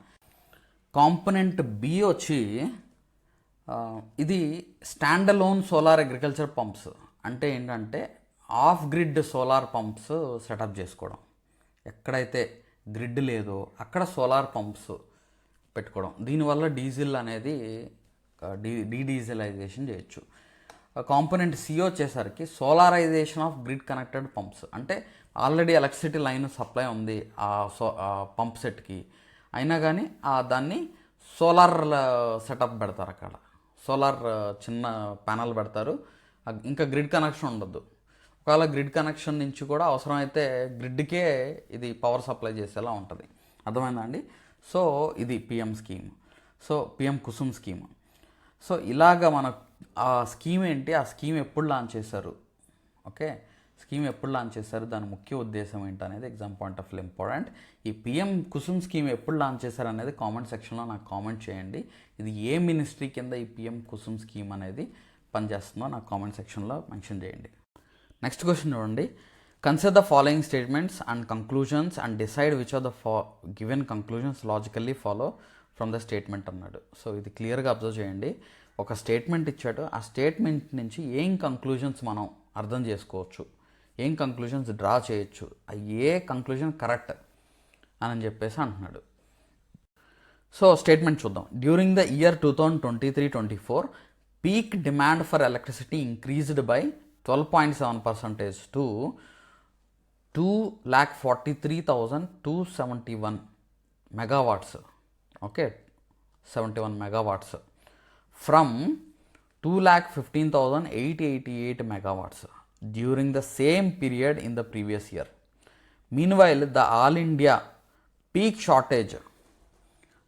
కాంపోనెంట్ బి వచ్చి ఇది stand alone solar agriculture pumps. అంటే ఏంటంటే off grid solar pumps setup చేసుకోవడం. ఎక్కడైతే గ్రిడ్ లేదో అక్కడ సోలార్ పంప్స్ పెట్టుకోవడం. దీనివల్ల డీజిల్ అనేది డీజలైజేషన్ చేయొచ్చు. కాంపోనెంట్ సి వచ్చేసరికి solarisation off grid connected pumps. అంటే ఆల్రెడీ ఎలక్ట్రిసిటీ లైన్ సప్లై ఉంది ఆ పంప్ సెట్కి, అయినా కానీ దాన్ని సోలార్ సెటప్ పెడతారు. అక్కడ సోలార్ చిన్న ప్యానల్ పెడతారు, ఇంకా గ్రిడ్ కనెక్షన్ ఉండదు. ఒకవేళ గ్రిడ్ కనెక్షన్ నుంచి కూడా అవసరమైతే గ్రిడ్కే ఇది పవర్ సప్లై చేసేలా ఉంటుంది. అర్థమైందా అండి? సో ఇది PM scheme. So PM Kusum scheme. So ఇలాగ మన ఆ స్కీమ్ ఏంటి, ఆ స్కీమ్ ఎప్పుడు లాంచ్ చేశారు, ఓకే, స్కీమ్ ఎప్పుడు లాంచ్ చేశారు, దాని ముఖ్య ఉద్దేశం ఏంటి అనేది exam point of view important. ఈ పిఎం కుసుమ్ స్కీమ్ ఎప్పుడు లాంచ్ చేశారు అనేది కామెంట్ సెక్షన్లో నాకు కామెంట్ చేయండి. ఇది ఏ మినిస్ట్రీ కింద ఈ పిఎం కుసుమ్ స్కీమ్ అనేది పనిచేస్తుందో నాకు కామెంట్ సెక్షన్లో మెన్షన్ చేయండి. నెక్స్ట్ క్వశ్చన్ చూడండి. Consider the following statements and conclusions and decide which are the given conclusions logically follow from the statement అన్నాడు. సో ఇది క్లియర్గా అబ్జర్వ్ చేయండి. ఒక స్టేట్మెంట్ ఇచ్చాడు, ఆ స్టేట్మెంట్ నుంచి ఏం కంక్లూజన్స్ మనం అర్థం చేసుకోవచ్చు, ఏం కంక్లూజన్స్ డ్రా చేయొచ్చు, ఏ కంక్లూజన్ కరెక్ట్ అని చెప్పేసి అంటున్నాడు. సో స్టేట్మెంట్ చూద్దాం. During the year 2023-24 peak demand for electricity increased by 12.7% to 2,43,271 megawatts. Okay, 71 megawatts from 2,15,888 megawatts during the same period in the previous year. Meanwhile, the all India peak shortage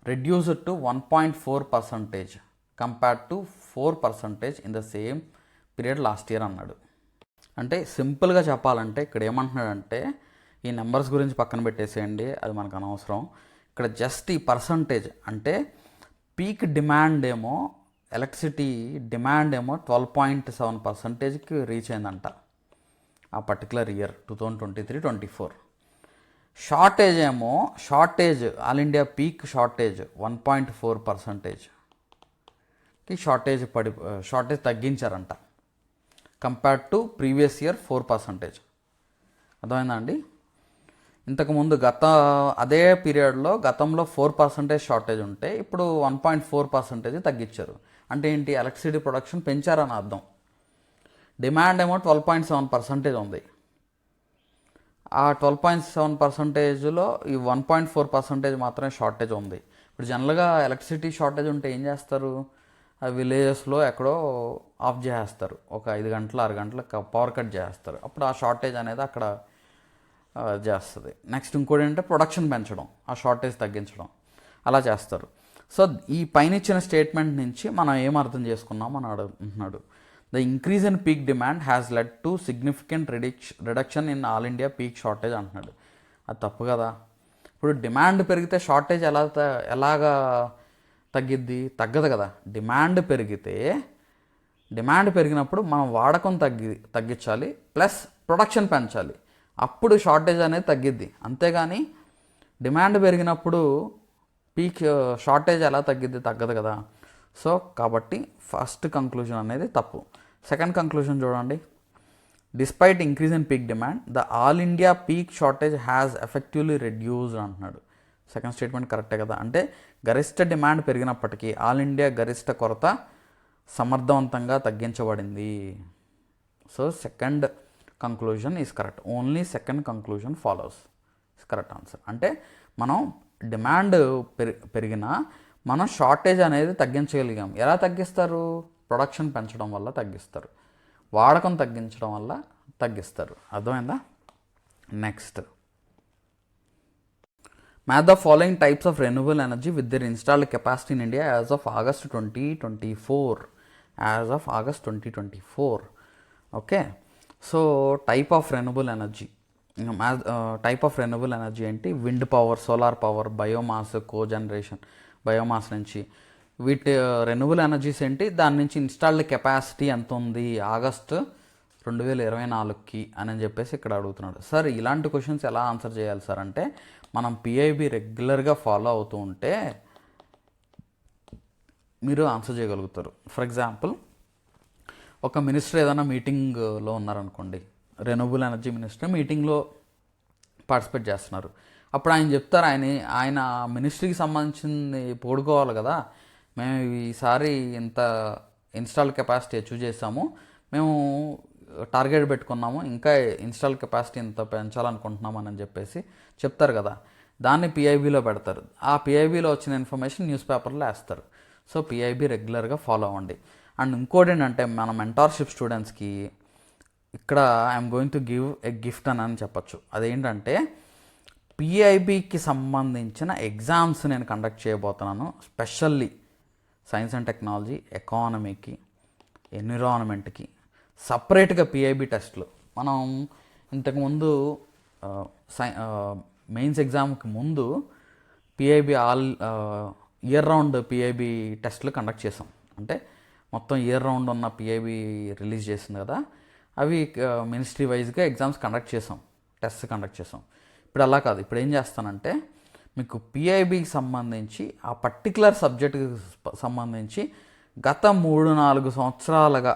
reduced to 1.4% compared to 4% in the same period last year అన్నాడు. అంటే సింపుల్గా చెప్పాలంటే ఇక్కడ ఏమంటున్నాడంటే, ఈ నెంబర్స్ గురించి పక్కన పెట్టేసేయండి, అది మనకు అనవసరం. ఇక్కడ జస్ట్ ఈ పర్సంటేజ్ అంటే పీక్ డిమాండ్ ఏమో, ఎలక్ట్రిసిటీ డిమాండ్ ఏమో 12.7%కి రీచ్ అయిందంట ఆ పర్టికులర్ ఇయర్ 2023-24. షార్టేజ్ ఏమో, ఆల్ ఇండియా పీక్ షార్టేజ్ 1.4%కి షార్టేజ్ తగ్గించారంట కంపేర్డ్ టు ప్రీవియస్ ఇయర్ 4%. అర్థమైందా అండి? ఇంతకుముందు అదే పీరియడ్లో గతంలో 4% షార్టేజ్ ఉంటే ఇప్పుడు 1.4% తగ్గించారు. అంటే ఏంటి? ఎలక్ట్రిసిటీ ప్రొడక్షన్ పెంచారని అర్థం. డిమాండ్ ఏమో 12.7% ఉంది. ఆ 12.7%లో ఈ 1.4% మాత్రమే షార్టేజ్ ఉంది. ఇప్పుడు జనరల్గా ఎలక్ట్రిసిటీ షార్టేజ్ ఉంటే ఏం చేస్తారు? ఆ విలేజెస్లో ఎక్కడో ఆఫ్ చేసేస్తారు, ఒక 5 గంటలు 6 గంటలు పవర్ కట్ చేస్తారు. అప్పుడు ఆ షార్టేజ్ అనేది అక్కడ చేస్తుంది. నెక్స్ట్ ఇంకోటి ఏంటంటే ప్రొడక్షన్ పెంచడం, ఆ షార్టేజ్ తగ్గించడం, అలా చేస్తారు. సో ఈ పైన ఇచ్చిన స్టేట్మెంట్ నుంచి మనం ఏం అర్థం చేసుకున్నాం అని అడుగుతున్నాడు. The increase in peak demand has led to significant reduction in all India peak shortage అంటున్నాడు. అది తప్పు కదా. ఇప్పుడు డిమాండ్ పెరిగితే షార్టేజ్ ఎలాగా తగ్గిద్ది? తగ్గదు కదా. డిమాండ్ పెరిగినప్పుడు మనం వాడకం తగ్గించాలి, ప్లస్ ప్రొడక్షన్ పెంచాలి, అప్పుడు షార్టేజ్ అనేది తగ్గిద్ది. అంతేగాని డిమాండ్ పెరిగినప్పుడు పీక్ షార్టేజ్ ఎలా తగ్గిద్ది? తగ్గదు కదా. సో కాబట్టి ఫస్ట్ కంక్లూజన్ అనేది తప్పు. సెకండ్ కంక్లూజన్ చూడండి. Despite increase in peak demand the all India peak shortage has effectively reduced అంటున్నాడు. సెకండ్ స్టేట్మెంట్ కరెక్టే కదా. అంటే గరిష్ట డిమాండ్ పెరిగినప్పటికీ ఆల్ ఇండియా గరిష్ట కొరత సమర్థవంతంగా తగ్గించబడింది. So second conclusion is correct. Only second conclusion follows is correct answer. అంటే మనం డిమాండ్ పెరిగినా మనం షార్టేజ్ అనేది తగ్గించగలిగాం. ఎలా తగ్గిస్తారు? ప్రొడక్షన్ పెంచడం వల్ల తగ్గిస్తారు, వాడకం తగ్గించడం వల్ల తగ్గిస్తారు. అర్థమైందా? Next, match the following types of renewable energy with their installed capacity in India as of August 2024. Okay, so type of renewable energy ఏంటి? Wind power, solar power, biomass, cogeneration, biomass నుంచి. వీటి రెన్యూవబుల్ ఎనర్జీస్ ఏంటి? దాని నుంచి ఇన్స్టాల్డ్ కెపాసిటీ ఎంత ఉంది ఆగస్ట్ 2024కి అని చెప్పేసి ఇక్కడ అడుగుతున్నాడు. సార్ ఇలాంటి క్వశ్చన్స్ ఎలా ఆన్సర్ చేయాలి సార్ అంటే, మనం పిఐబి రెగ్యులర్గా ఫాలో అవుతూ ఉంటే మీరు ఆన్సర్ చేయగలుగుతారు. ఫర్ ఎగ్జాంపుల్, ఒక మినిస్టర్ ఏదైనా మీటింగ్లో ఉన్నారనుకోండి, రెన్యూవబుల్ ఎనర్జీ మినిస్టర్ మీటింగ్లో పార్టిసిపేట్ చేస్తున్నారు. అప్పుడు ఆయన చెప్తారు, ఆయన మినిస్ట్రీకి సంబంధించింది పోడుకోవాలి కదా, మేము ఈసారి ఇంత ఇన్స్టాల్ కెపాసిటీ అచీవ్ చేసాము, మేము టార్గెట్ పెట్టుకున్నాము, ఇంకా ఇన్స్టాల్ కెపాసిటీ ఇంత పెంచాలనుకుంటున్నాము అని చెప్పేసి చెప్తారు కదా. దాన్ని పిఐబిలో పెడతారు. ఆ పిఐబిలో వచ్చిన ఇన్ఫర్మేషన్ న్యూస్ పేపర్లో వేస్తారు. సో పిఐబి రెగ్యులర్గా ఫాలో అవ్వండి. అండ్ ఇంకోటి ఏంటంటే, మన మెంటార్షిప్ స్టూడెంట్స్కి ఇక్కడ I'm going to give a gift అని చెప్పచ్చు. అదేంటంటే, పిఐబికి సంబంధించిన ఎగ్జామ్స్ నేను కండక్ట్ చేయబోతున్నాను. స్పెషల్లీ సైన్స్ అండ్ టెక్నాలజీ, ఎకానమీకి, ఎన్విరాన్మెంట్కి సపరేట్గా పిఐబి టెస్ట్లు. మనం ఇంతకుముందు మెయిన్స్ ఎగ్జామ్కి ముందు పిఐబి ఇయర్ రౌండ్ పిఐబి టెస్ట్లు కండక్ట్ చేసాం. అంటే మొత్తం ఇయర్ రౌండ్ ఉన్న పిఐబి రిలీజ్ చేసింది కదా, అవి మినిస్ట్రీ వైజ్గా ఎగ్జామ్స్ కండక్ట్ చేసాం, టెస్ట్ కండక్ట్ చేసాం. ఇప్పుడు అలా కాదు. ఇప్పుడు ఏం చేస్తానంటే, మీకు పిఐబికి సంబంధించి ఆ పర్టికులర్ సబ్జెక్టుకి సంబంధించి గత 3-4 సంవత్సరాలుగా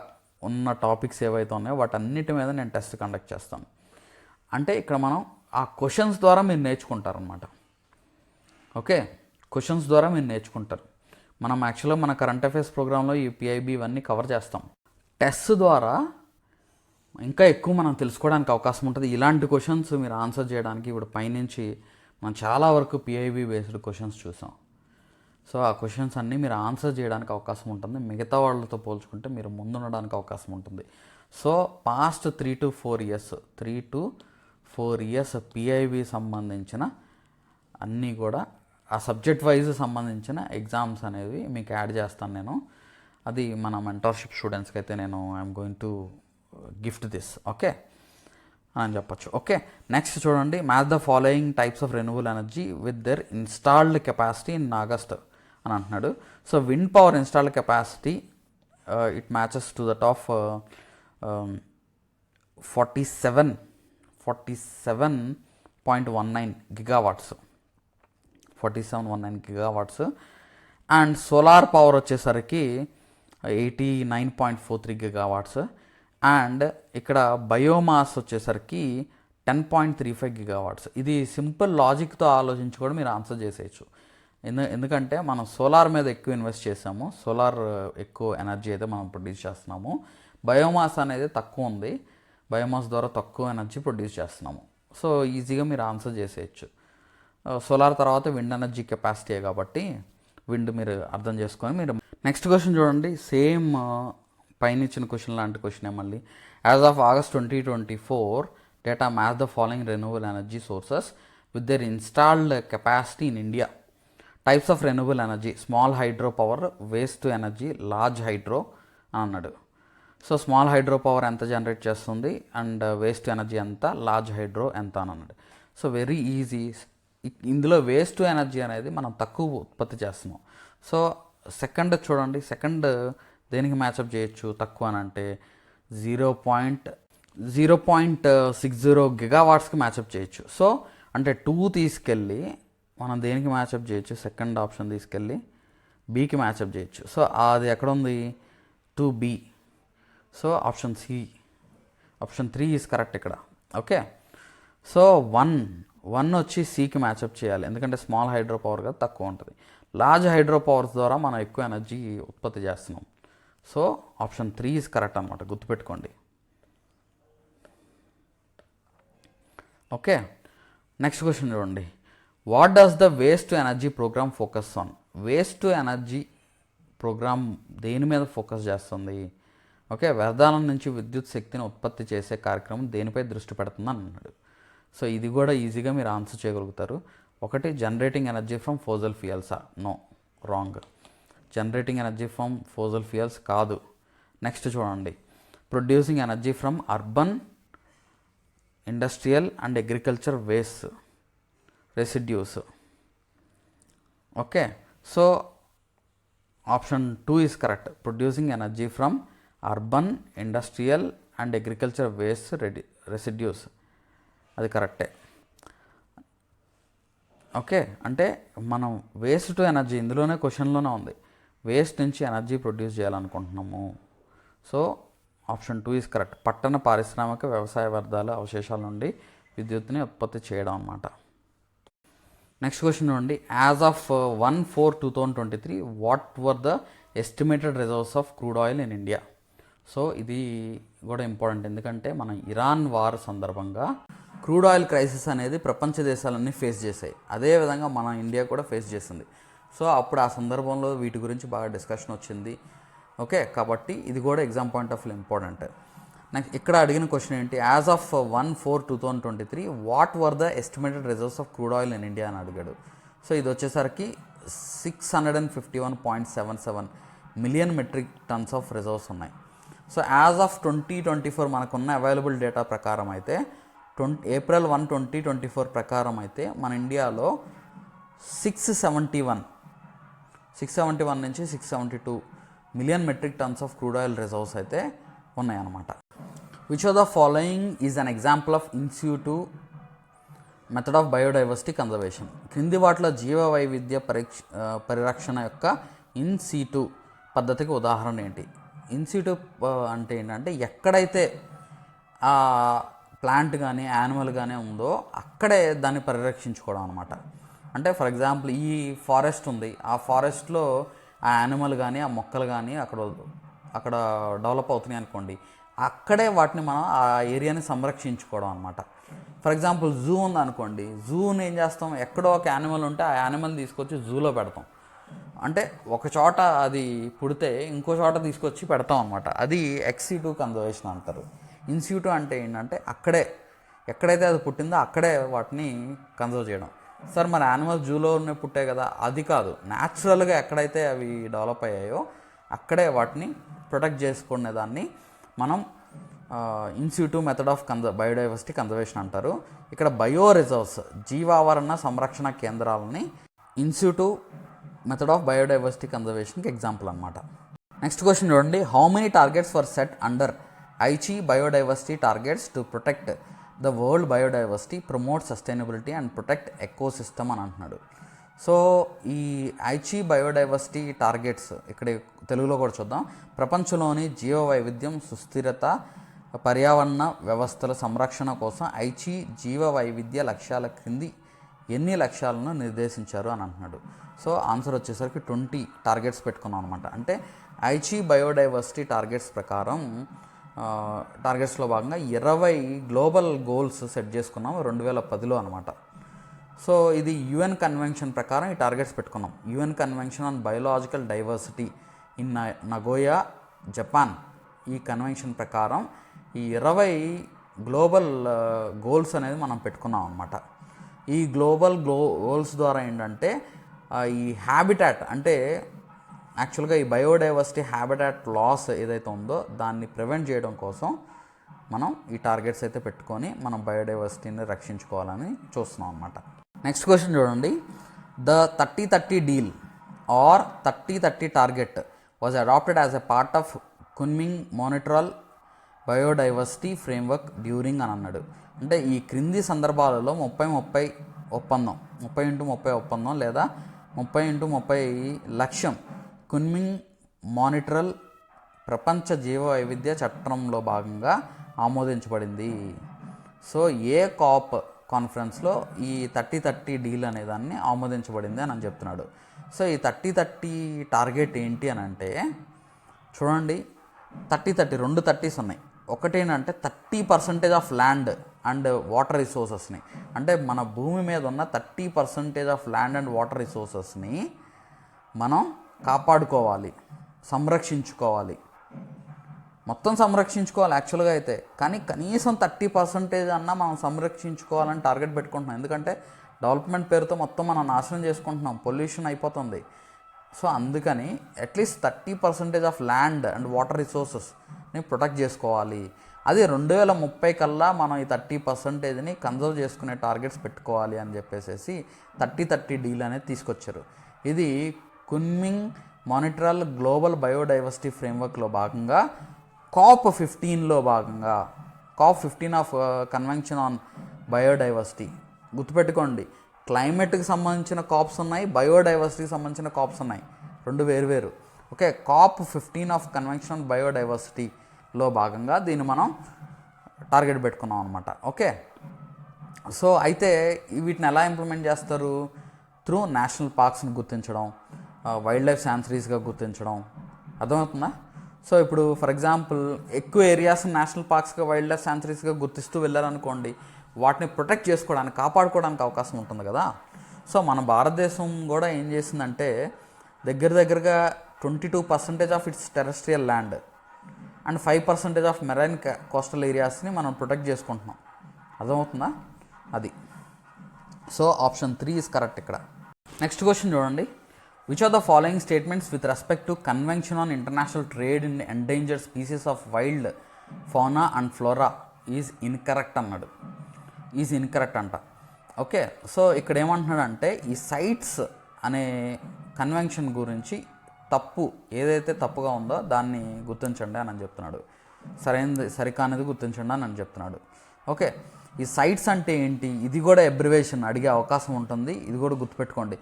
ఉన్న టాపిక్స్ ఏవైతే ఉన్నాయో వాటన్నిటి మీద నేను టెస్ట్ కండక్ట్ చేస్తాను. అంటే ఇక్కడ మనం ఆ క్వశ్చన్స్ ద్వారా మీరు నేర్చుకుంటారనమాట. ఓకే, క్వశ్చన్స్ ద్వారా మీరు నేర్చుకుంటారు. మనం యాక్చువల్గా మన కరెంట్ అఫైర్స్ ప్రోగ్రాంలో ఈ పిఐబి ఇవన్నీ కవర్ చేస్తాం. టెస్ట్ ద్వారా ఇంకా ఎక్కువ మనం తెలుసుకోవడానికి అవకాశం ఉంటుంది. ఇలాంటి క్వశ్చన్స్ మీరు ఆన్సర్ చేయడానికి ఇప్పుడు పైనుంచి మనం చాలా వరకు పిఐబి బేస్డ్ క్వశ్చన్స్ చూసాం. సో ఆ క్వశ్చన్స్ అన్నీ మీరు ఆన్సర్ చేయడానికి అవకాశం ఉంటుంది. మిగతా వాళ్ళతో పోల్చుకుంటే మీరు ముందుండడానికి అవకాశం ఉంటుంది. So past 3 to 4 years PIB సంబంధించిన అన్నీ కూడా ఆ సబ్జెక్ట్ వైజ్ సంబంధించిన ఎగ్జామ్స్ అనేవి మీకు యాడ్ చేస్తాను నేను. అది మన మెంటర్షిప్ స్టూడెంట్స్కి అయితే నేను I'm going to gift this, okay అని చెప్పొచ్చు. ఓకే, నెక్స్ట్ చూడండి, match the following types of renewable energy with their installed capacity in August అని అంటున్నాడు. So wind power installed capacity it matches to that of 47.19 gigawatts, 47.19 gigawatts. And solar power వచ్చేసరికి 89.43 గిగావాట్స్. అండ్ ఇక్కడ బయోమాస్ వచ్చేసరికి 10.35 గిగావాట్స్. ఇది సింపుల్ లాజిక్తో ఆలోచించి కూడా మీరు ఆన్సర్ చేసేయచ్చు. ఎందుకంటే మనం సోలార్ మీద ఎక్కువ ఇన్వెస్ట్ చేసాము, సోలార్ ఎక్కువ ఎనర్జీ అయితే మనం ప్రొడ్యూస్ చేస్తున్నాము. బయోమాస్ అనేది తక్కువ ఉంది, బయోమాస్ ద్వారా తక్కువ ఎనర్జీ ప్రొడ్యూస్ చేస్తున్నాము. సో ఈజీగా మీరు ఆన్సర్ చేసేయచ్చు. సోలార్ తర్వాత విండ్ ఎనర్జీ కెపాసిటీ కాబట్టి విండ్ మీరు అర్థం చేసుకొని మీరు నెక్స్ట్ క్వశ్చన్ చూడండి. సేమ్ పైన ఇచ్చిన క్వశ్చన్ లాంటి క్వశ్చనే మళ్ళీ. As of August 2024 data match the following renewable energy sources with their installed capacity in India. Types of renewable energy, small hydro power, waste to energy, large hydro అని అన్నాడు. సో స్మాల్ హైడ్రో పవర్ ఎంత జనరేట్ చేస్తుంది అండ్ వేస్ట్ ఎనర్జీ ఎంత, లార్జ్ హైడ్రో ఎంత అని అన్నాడు. So very easy. ఇందులో వేస్ట్ ఎనర్జీ అనేది మనం తక్కువ ఉత్పత్తి చేస్తున్నాం. సో సెకండ్ చూడండి, సెకండ్ దేనికి మ్యాచప్ చేయొచ్చు తక్కువ అని అంటే 0.60 గిగావాట్స్కి మ్యాచప్ చేయొచ్చు. సో అంటే 2 తీసుకెళ్ళి మనం దేనికి మ్యాచప్ చేయొచ్చు, సెకండ్ ఆప్షన్ తీసుకెళ్ళి బీకి మ్యాచప్ చేయొచ్చు. సో అది ఎక్కడ ఉంది, 2B. So option C, option 3 is correct ఇక్కడ. ఓకే, సో 1 వచ్చి సికి మ్యాచప్ చేయాలి, ఎందుకంటే స్మాల్ హైడ్రో పవర్ కదా తక్కువ ఉంటుంది. లార్జ్ హైడ్రో పవర్స్ ద్వారా మనం ఎక్కువ ఎనర్జీ ఉత్పత్తి చేస్తున్నాం. సో ఆప్షన్ 3 ఈజ్ కరెక్ట్ అనమాట, గుర్తుపెట్టుకోండి. ఓకే, నెక్స్ట్ క్వశ్చన్ చూడండి. What does the waste to energy programme focus on? Waste to energy programme దేని మీద ఫోకస్ చేస్తుంది? ఓకే, వ్యర్థాల నుంచి విద్యుత్ శక్తిని ఉత్పత్తి చేసే కార్యక్రమం దేనిపై దృష్టి పెడుతుంది అన్నాడు. సో ఇది కూడా ఈజీగా మీరు ఆన్సర్ చేయగలుగుతారు. ఒకటి, జనరేటింగ్ ఎనర్జీ ఫ్రమ్ ఫోజల్ ఫ్యూయల్సా? No, wrong. Generating energy from fossil fuels కాదు. నెక్స్ట్ చూడండి, producing energy from urban industrial and agriculture waste residues. Okay, so option 2 is correct. Producing energy from urban industrial and agriculture waste residues, అది కరెక్టే. ఓకే, అంటే మనం వేస్ట్ టు ఎనర్జీ ఇందులోనే క్వశ్చన్లోనే ఉంది, వేస్ట్ నుంచి ఎనర్జీ ప్రొడ్యూస్ చేయాలనుకుంటున్నాము. So option 2 is correct. పట్టణ పారిశ్రామిక వ్యవసాయ వ్యర్థాల అవశేషాల నుండి విద్యుత్తుని ఉత్పత్తి చేయడం అన్నమాట. నెక్స్ట్ క్వశ్చన్ చూడండి. As of 1/4/2023 what were the estimated reserves of crude oil in India? So ఇది కూడా ఇంపార్టెంట్, ఎందుకంటే మనం ఇరాన్ వార్ సందర్భంగా క్రూడ్ ఆయిల్ క్రైసిస్ అనేది ప్రపంచ దేశాలన్నీ ఫేస్ చేశాయి. అదేవిధంగా మన ఇండియా కూడా ఫేస్ చేసింది. సో అప్పుడు ఆ సందర్భంలో వీటి గురించి బాగా డిస్కషన్ వచ్చింది. ఓకే, కాబట్టి ఇది కూడా exam point of view important. Next ఇక్కడ అడిగిన క్వశ్చన్ ఏంటి, as of 1/4/2023 what were the estimated reserves of crude oil in India అని అడిగాడు. సో ఇది వచ్చేసరికి 651.77 million metric tons of reserves ఉన్నాయి. సో యాజ్ ఆఫ్ 2024 మనకున్న అవైలబుల్ డేటా ప్రకారం అయితే April 1, 2024 ప్రకారం అయితే మన ఇండియాలో 671 నుంచి 672 million metric tons of crude oil reserves అయితే ఉన్నాయన్నమాట. Which of the following is an example of ఇన్సిట్యూ method of biodiversity conservation? క్రింది వాటిలో జీవ వైవిధ్య పరిరక్షణ యొక్క ఇన్సిట్యూ పద్ధతికి ఉదాహరణ ఏంటి? ఇన్సిట్యూ అంటే ఏంటంటే ఎక్కడైతే ప్లాంట్ కానీ యానిమల్ కానీ ఉందో అక్కడే దాన్ని పరిరక్షించుకోవడం అనమాట. అంటే ఫర్ ఎగ్జాంపుల్ ఈ ఫారెస్ట్ ఉంది, ఆ ఫారెస్ట్లో ఆ యానిమల్ కానీ ఆ మొక్కలు కానీ అక్కడ డెవలప్ అవుతున్నాయి అనుకోండి, అక్కడే వాటిని మనం ఆ ఏరియాని సంరక్షించుకోవడం అనమాట. ఫర్ ఎగ్జాంపుల్ జూ ఉంది అనుకోండి, జూని ఏం చేస్తాం, ఎక్కడో ఒక యానిమల్ ఉంటే ఆ యానిమల్ తీసుకొచ్చి జూలో పెడతాం. అంటే ఒక చోట అది పుడితే ఇంకో చోట తీసుకొచ్చి పెడతాం అనమాట. అది ఎక్సిట్యూ కన్జర్వేషన్ అంటారు. ఇన్సిట్యూ అంటే ఏంటంటే అక్కడే ఎక్కడైతే అది పుట్టిందో అక్కడే వాటిని కన్జర్వ్ చేయడం. సార్ మరి యానిమల్స్ జూలోనే పుట్టాయి కదా, అది కాదు, న్యాచురల్గా ఎక్కడైతే అవి డెవలప్ అయ్యాయో అక్కడే వాటిని ప్రొటెక్ట్ చేసుకునే దాన్ని మనం institute method of biodiversity conservation అంటారు. ఇక్కడ బయో రిజర్వ్స్ జీవావరణ సంరక్షణ కేంద్రాలని ఇన్స్టిట్యూట్ మెథడ్ ఆఫ్ బయోడైవర్సిటీ కన్జర్వేషన్కి ఎగ్జాంపుల్ అనమాట. నెక్స్ట్ క్వశ్చన్ చూడండి, how many targets for set under Aichi biodiversity targets to protect the world biodiversity, promote sustainability and protect ecosystem అని అంటున్నాడు. సో ఈ ఐచి బయోడైవర్సిటీ టార్గెట్స్ ఇక్కడ తెలుగులో కూడా చూద్దాం. ప్రపంచంలోని జీవ వైవిధ్యం, సుస్థిరత, పర్యావరణ వ్యవస్థల సంరక్షణ కోసం ఐచి జీవ వైవిధ్య లక్ష్యాల క్రింది ఎన్ని లక్ష్యాలను నిర్దేశించారు అని అంటున్నాడు. సో ఆన్సర్ వచ్చేసరికి 20 టార్గెట్స్ పెట్టుకున్నాం అనమాట. అంటే ఐచి బయోడైవర్సిటీ టార్గెట్స్ ప్రకారం టార్గెట్స్లో భాగంగా 20 గ్లోబల్ గోల్స్ సెట్ చేసుకున్నాం 2010లో అనమాట. సో ఇది యుఎన్ కన్వెన్షన్ ప్రకారం ఈ టార్గెట్స్ పెట్టుకున్నాం. UN convention on biological diversity in Nagoya, Japan, ఈ కన్వెన్షన్ ప్రకారం ఈ 20 గ్లోబల్ గోల్స్ అనేది మనం పెట్టుకున్నాం అనమాట. ఈ గ్లోబల్ గోల్స్ ద్వారా ఏంటంటే ఈ హ్యాబిటాట్ అంటే యాక్చువల్గా ఈ బయోడైవర్సిటీ హ్యాబిటాట్ లాస్ ఏదైతే ఉందో దాన్ని ప్రివెంట్ చేయడం కోసం మనం ఈ టార్గెట్స్ అయితే పెట్టుకొని మనం బయోడైవర్సిటీని రక్షించుకోవాలని చూస్తున్నాం అనమాట. నెక్స్ట్ క్వశ్చన్ చూడండి, the 30-30 deal or 30-30 target was adopted as a part of Kunming Montreal biodiversity framework during అని అన్నాడు. అంటే ఈ క్రింది సందర్భాలలో 30-30 ఒప్పందం, 30x30 ఒప్పందం లేదా 30x30 లక్ష్యం కున్మింగ్ మానిటరల్ ప్రపంచ జీవ వైవిధ్య చట్టంలో భాగంగా ఆమోదించబడింది. సో ఏ కాప్ కాన్ఫరెన్స్లో ఈ 30-30 డీల్ అనే దాన్ని ఆమోదించబడింది అని చెప్తున్నాడు. సో ఈ 30-30 టార్గెట్ ఏంటి అని అంటే చూడండి, 30-30 2 30s ఉన్నాయి. ఒకటేంటంటే 30% ఆఫ్ ల్యాండ్ అండ్ వాటర్ రిసోర్సెస్ని, అంటే మన భూమి మీద ఉన్న 30% ఆఫ్ ల్యాండ్ అండ్ వాటర్ రిసోర్సెస్ని మనం కాపాడుకోవాలి, సంరక్షించుకోవాలి. మొత్తం సంరక్షించుకోవాలి యాక్చువల్గా అయితే, కానీ కనీసం 30% అన్నా మనం సంరక్షించుకోవాలని టార్గెట్ పెట్టుకుంటున్నాం. ఎందుకంటే డెవలప్మెంట్ పేరుతో మొత్తం మనం నాశనం చేసుకుంటున్నాం, పొల్యూషన్ అయిపోతుంది. సో అందుకని at least 30% of land and water రిసోర్సెస్ని ప్రొటెక్ట్ చేసుకోవాలి. అది 2030 కల్లా మనం ఈ 30%ని కన్జర్వ్ చేసుకునే టార్గెట్స్ పెట్టుకోవాలి అని చెప్పేసి 30-30 డీల్ అనేది తీసుకొచ్చారు. ఇది కున్మింగ్ మానిటరల్ గ్లోబల్ బయోడైవర్సిటీ ఫ్రేమ్వర్క్లో భాగంగా COP15లో భాగంగా COP15 of convention on biodiversity. గుర్తుపెట్టుకోండి, క్లైమేట్కి సంబంధించిన కాప్స్ ఉన్నాయి, బయోడైవర్సిటీకి సంబంధించిన కాప్స్ ఉన్నాయి, రెండు వేరు. Okay, COP15 of convention on బయోడైవర్సిటీలో భాగంగా దీన్ని మనం టార్గెట్ పెట్టుకున్నాం అనమాట. ఓకే, సో అయితే వీటిని ఎలా ఇంప్లిమెంట్ చేస్తారు? త్రూ నేషనల్ పార్క్స్ని గుర్తించడం, వైల్డ్ లైఫ్ శాంచురీస్గా గుర్తించడం. అర్థమవుతుందా? సో ఇప్పుడు ఫర్ ఎగ్జాంపుల్ ఎక్కువ ఏరియాస్ నేషనల్ పార్క్స్గా, వైల్డ్ లైఫ్ శాంచురీస్గా గుర్తిస్తూ వెళ్ళారనుకోండి, వాటిని ప్రొటెక్ట్ చేసుకోవడానికి, కాపాడుకోవడానికి అవకాశం ఉంటుంది కదా. సో మన భారతదేశం కూడా ఏం చేసిందంటే దగ్గరగా 22% of its terrestrial land and 5% of marine coastal ఏరియాస్ని మనం ప్రొటెక్ట్ చేసుకుంటున్నాం. అర్థమవుతుందా? అది. సో ఆప్షన్ 3 ఈజ్ కరెక్ట్ ఇక్కడ. నెక్స్ట్ క్వశ్చన్ చూడండి, which are the following statements with respect to convention on international trade in endangered species of wild fauna and flora is incorrect అన్నాడు. ఈజ్ ఇన్కరెక్ట్ అంట. ఓకే, సో ఇక్కడ ఏమంటున్నాడంటే ఈ సైట్స్ అనే కన్వెన్షన్ గురించి తప్పు ఏదైతే తప్పుగా ఉందో దాన్ని గుర్తించండి అని చెప్తున్నాడు. సరికానిది గుర్తించండి అని చెప్తున్నాడు. ఓకే, ఈ సైట్స్ అంటే ఏంటి? ఇది కూడా అబ్రివేషన్ అడిగే అవకాశం ఉంటుంది, ఇది కూడా గుర్తుపెట్టుకోండి.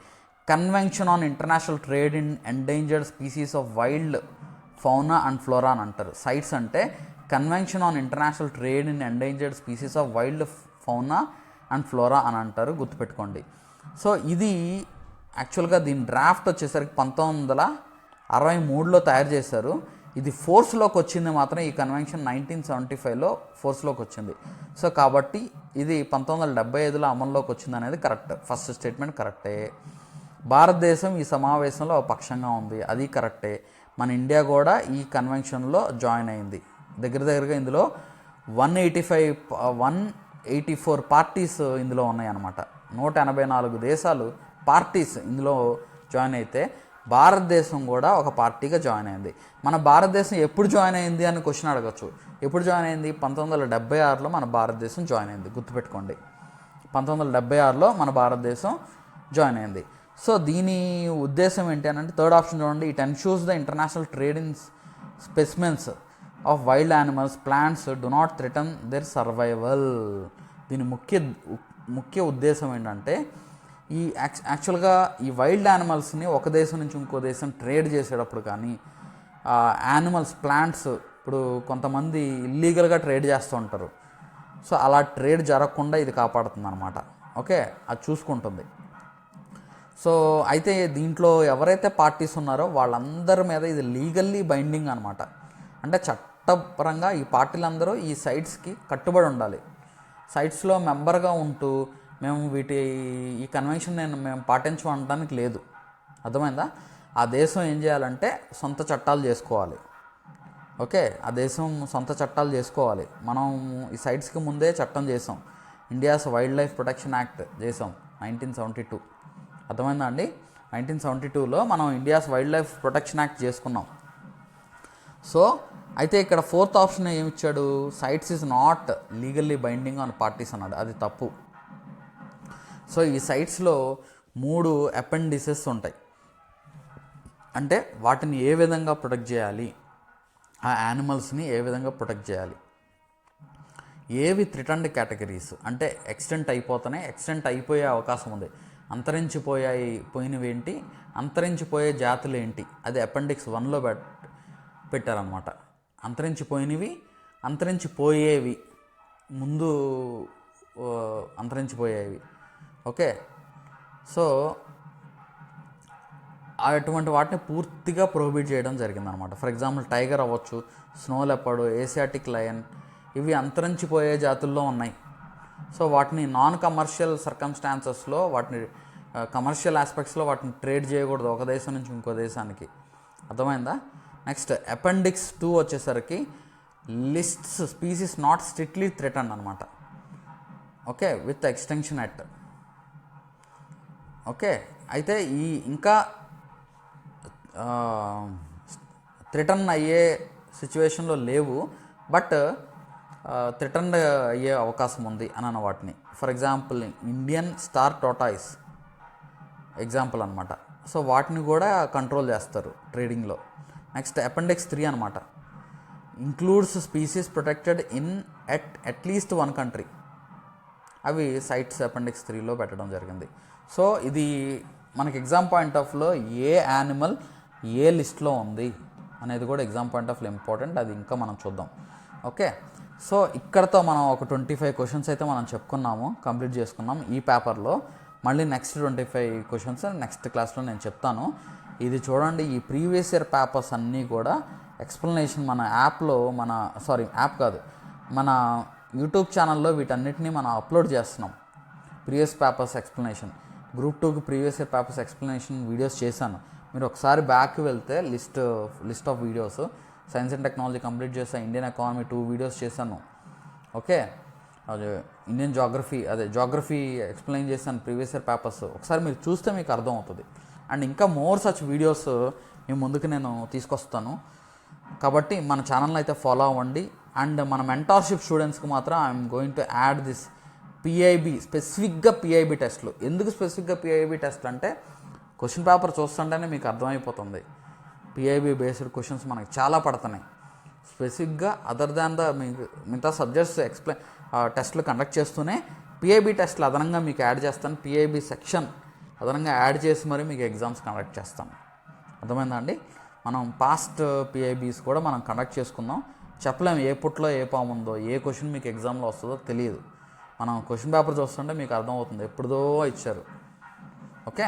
Convention on international trade in endangered species of wild fauna and flora అని అంటారు. సైట్స్ అంటే convention on international trade in endangered species of wild fauna and flora అని అంటారు, గుర్తుపెట్టుకోండి. సో ఇది యాక్చువల్గా దీని డ్రాఫ్ట్ వచ్చేసరికి 1963లో తయారు చేశారు. ఇది ఫోర్స్లోకి వచ్చింది మాత్రం ఈ కన్వెన్షన్ 1975లో ఫోర్స్లోకి వచ్చింది. సో కాబట్టి ఇది 1975లో అమల్లోకి వచ్చింది అనేది కరెక్ట్. ఫస్ట్ స్టేట్మెంట్ కరెక్టే. భారతదేశం ఈ సమావేశంలో పక్షంగా ఉంది, అది కరెక్టే. మన ఇండియా కూడా ఈ కన్వెన్షన్లో జాయిన్ అయింది. దగ్గరగా ఇందులో 184 పార్టీస్ ఇందులో ఉన్నాయి అన్నమాట. 184 దేశాలు పార్టీస్ ఇందులో జాయిన్ అయితే భారతదేశం కూడా ఒక పార్టీగా జాయిన్ అయింది. మన భారతదేశం ఎప్పుడు జాయిన్ అయింది అని క్వశ్చన్ అడగచ్చు. ఎప్పుడు జాయిన్ అయింది? 1976లో మన భారతదేశం జాయిన్ అయింది. గుర్తుపెట్టుకోండి, 1976లో మన భారతదేశం జాయిన్ అయింది. సో దీని ఉద్దేశం ఏంటి అని అంటే, థర్డ్ ఆప్షన్ చూడండి, it ensures the international trade in specimens of wild animals plants do not threaten there survival. దీని ముఖ్య ఉద్దేశం ఏంటంటే, ఈ యాక్చువల్గా ఈ వైల్డ్ యానిమల్స్ని ఒక దేశం నుంచి ఇంకో దేశం ట్రేడ్ చేసేటప్పుడు కానీ, యానిమల్స్ ప్లాంట్స్ ఇప్పుడు కొంతమంది ఇల్లీగల్గా ట్రేడ్ చేస్తూ ఉంటారు. సో అలా ట్రేడ్ జరగకుండా ఇది కాపాడుతుంది అనమాట. ఓకే, అది చూసుకుంటుంది. సో అయితే దీంట్లో ఎవరైతే పార్టీస్ ఉన్నారో వాళ్ళందరి మీద ఇది లీగల్లీ బైండింగ్ అనమాట. అంటే చట్టపరంగా ఈ పార్టీలందరూ ఈ సైట్స్కి కట్టుబడి ఉండాలి. సైట్స్లో మెంబర్గా ఉంటూ మేము ఈ కన్వెన్షన్ మేము పాటించడానికి లేదు. అర్థమైందా? ఆ దేశం ఏం చేయాలంటే సొంత చట్టాలు చేసుకోవాలి. ఓకే, ఆ దేశం సొంత చట్టాలు చేసుకోవాలి. మనం ఈ సైట్స్కి ముందే చట్టం చేసాం. India's wildlife protection act చేసాం 1972. అర్థమైందా అండి? 1972లో మనం India's wildlife protection act చేసుకున్నాం. సో అయితే ఇక్కడ ఫోర్త్ ఆప్షన్ ఏమి ఇచ్చాడు? Sites is not legally binding on parties అన్నాడు. అది తప్పు. సో ఈ సైట్స్లో 3 అపెండిసెస్ ఉంటాయి. అంటే వాటిని ఏ విధంగా ప్రొటెక్ట్ చేయాలి, ఆ యానిమల్స్ని ఏ విధంగా ప్రొటెక్ట్ చేయాలి, ఏవి థ్రెటన్డ్ కేటగిరీస్ అంటే ఎక్స్టెంట్ అయిపోయే అవకాశం ఉంది, పోయినవి ఏంటి, అంతరించిపోయే జాతులు ఏంటి, అది అపెండిక్స్ 1లో పెట్టారనమాట. అంతరించిపోయినవి, అంతరించిపోయేవి, ముందు అంతరించిపోయేవి. ఓకే, సో అటువంటి వాటిని పూర్తిగా ప్రొహిబిట్ చేయడం జరిగిందనమాట. ఫర్ ఎగ్జాంపుల్ టైగర్ అవ్వచ్చు, స్నో లెపర్డ్, ఏసియాటిక్ లయన్, ఇవి అంతరించిపోయే జాతుల్లో ఉన్నాయి. సో వాటిని నాన్ కమర్షియల్ సర్కమ్స్టాన్సెస్లో, వాటిని కమర్షియల్ ఆస్పెక్ట్స్లో వాటిని ట్రేడ్ చేయకూడదు ఒక దేశం నుంచి ఇంకో దేశానికి. అర్థమైందా? నెక్స్ట్ అపెండిక్స్ 2 వచ్చేసరికి lists species not strictly threatened అనమాట. Okay, with extension act. Okay, అయితే ఈ ఇంకా థ్రెటన్ అయ్యే సిచ్యువేషన్లో లేవు, బట్ థ్రెటన్ అయ్యే అవకాశం ఉంది అని వాటిని. For example Indian star tortoise example అనమాట. సో వాటిని కూడా కంట్రోల్ చేస్తారు ట్రేడింగ్లో. నెక్స్ట్ అపెండిక్స్ 3 అనమాట, includes species protected in at least 1 country. అవి సైట్స్ అపెండిక్స్ 3లో పెట్టడం జరిగింది. సో ఇది మనకి ఎగ్జామ్ పాయింట్ ఆఫ్లో ఏ యానిమల్ ఏ లిస్ట్లో ఉంది అనేది కూడా ఎగ్జామ్ పాయింట్ ఆఫ్లో ఇంపార్టెంట్. అది ఇంకా మనం చూద్దాం. ఓకే, సో ఇక్కడతో మనం ఒక 25 క్వశ్చన్స్ అయితే మనం చెప్పుకున్నాము, కంప్లీట్ చేసుకున్నాం ఈ పేపర్లో. మళ్ళీ నెక్స్ట్ 25 క్వశ్చన్స్ నెక్స్ట్ క్లాస్లో నేను చెప్తాను. ఇది చూడండి, ఈ ప్రీవియస్ ఇయర్ పేపర్స్ అన్నీ కూడా ఎక్స్ప్లెనేషన్ మన యాప్లో, మన యూట్యూబ్ ఛానల్లో వీటన్నిటిని మనం అప్లోడ్ చేస్తున్నాం. ప్రీవియస్ పేపర్స్ ఎక్స్ప్లెనేషన్, గ్రూప్ 2కి previous year papers explanation videos చేశాను. మీరు ఒకసారి బ్యాక్ వెళ్తే list of videos, science and technology complete చేశాను, ఇండియన్ ఎకానమీ 2 వీడియోస్ చేశాను. ఓకే, అదే ఇండియన్ జాగ్రఫీ ఎక్స్ప్లెయిన్ చేశాను ప్రీవియస్ ఇయర్ పేపర్స్. ఒకసారి మీరు చూస్తే మీకు అర్థమవుతుంది. అండ్ ఇంకా మోర్ సచ్ వీడియోస్ మీ ముందుకు నేను తీసుకొస్తాను. కాబట్టి మన ఛానల్ని అయితే ఫాలో అవ్వండి. అండ్ మన మెంటార్షిప్ స్టూడెంట్స్కి మాత్రం I'm going to add this స్పెసిఫిక్గా పిఐబి టెస్ట్లు. ఎందుకు స్పెసిఫిక్గా పిఐబి టెస్ట్లు అంటే, క్వశ్చన్ పేపర్ చూస్తుంటేనే మీకు అర్థమైపోతుంది. పిఐబి బేస్డ్ క్వశ్చన్స్ మనకి చాలా పడుతున్నాయి స్పెసిఫిక్గా. అదర్ దాన్ మిగతా సబ్జెక్ట్స్ టెస్ట్లు కండక్ట్ చేస్తూనే పిఐబి టెస్ట్లు అదనంగా మీకు యాడ్ చేస్తాను. పిఐబి సెక్షన్ అదనంగా యాడ్ చేసి మరి మీకు ఎగ్జామ్స్ కండక్ట్ చేస్తాం. అర్థమైందా అండి? మనం పాస్ట్ పిఐబిస్ కూడా మనం కండక్ట్ చేసుకుందాం. చెప్పలేము ఏ పుట్లో ఏ పాము ఉందో, ఏ క్వశ్చన్ మీకు ఎగ్జామ్లో వస్తుందో తెలియదు. మనం క్వశ్చన్ పేపర్ చూస్తుంటే మీకు అర్థమవుతుంది, ఎప్పుడుదో ఇచ్చారు. ఓకే,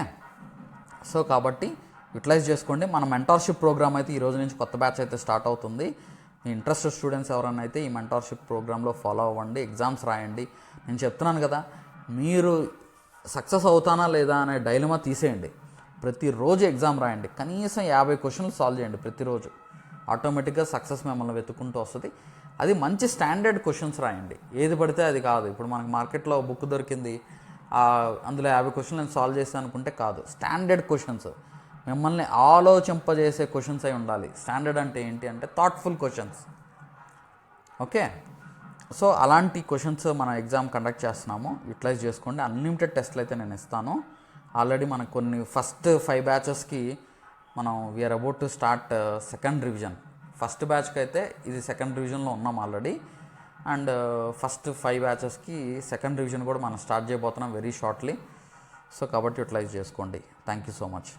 సో కాబట్టి యూటిలైజ్ చేసుకోండి. మన మెంటార్షిప్ ప్రోగ్రామ్ అయితే ఈ రోజు నుంచి కొత్త బ్యాచ్ అయితే స్టార్ట్ అవుతుంది. మీ ఇంట్రెస్టెడ్ స్టూడెంట్స్ ఎవరైనా అయితే ఈ మెంటార్షిప్ ప్రోగ్రాంలో ఫాలో అవ్వండి, ఎగ్జామ్స్ రాయండి. నేను చెప్తున్నాను కదా, మీరు సక్సెస్ అవుతానా లేదా అనే డైలమా తీసేయండి. ప్రతిరోజు ఎగ్జామ్ రాయండి, కనీసం 50 క్వశ్చన్లు సాల్వ్ చేయండి ప్రతిరోజు. ఆటోమేటిక్గా సక్సెస్ మిమ్మల్ని వెతుక్కుంటూ వస్తుంది. అది మంచి స్టాండర్డ్ క్వశ్చన్స్ రాయండి, ఏది పడితే అది కాదు. ఇప్పుడు మనకు మార్కెట్లో బుక్ దొరికింది, అందులో 50 క్వశ్చన్లు నేను సాల్వ్ చేస్తాను అనుకుంటే కాదు. స్టాండర్డ్ క్వశ్చన్స్, మిమ్మల్ని ఆలోచింపజేసే క్వశ్చన్స్ అయి ఉండాలి. స్టాండర్డ్ అంటే ఏంటి అంటే థాట్ఫుల్ క్వశ్చన్స్. ఓకే, సో అలాంటి క్వశ్చన్స్ మన ఎగ్జామ్ కండక్ట్ చేస్తున్నాము, యూటిలైజ్ చేసుకోండి. అన్లిమిటెడ్ టెస్ట్లు అయితే నేను ఇస్తాను. ఆల్రెడీ మనకు కొన్ని ఫస్ట్ 5 బ్యాచెస్కి మనం we're about to start second revision. First బ్యాచ్కి అయితే ఇది సెకండ్ రివిజన్లో ఉన్నాం ఆల్రెడీ, అండ్ ఫస్ట్ 5 బ్యాచెస్కి సెకండ్ రివిజన్ కూడా మనం స్టార్ట్ చేయబోతున్నాం వెరీ షార్ట్లీ. సో కాబట్టి యూటిలైజ్ చేసుకోండి. Thank you so much.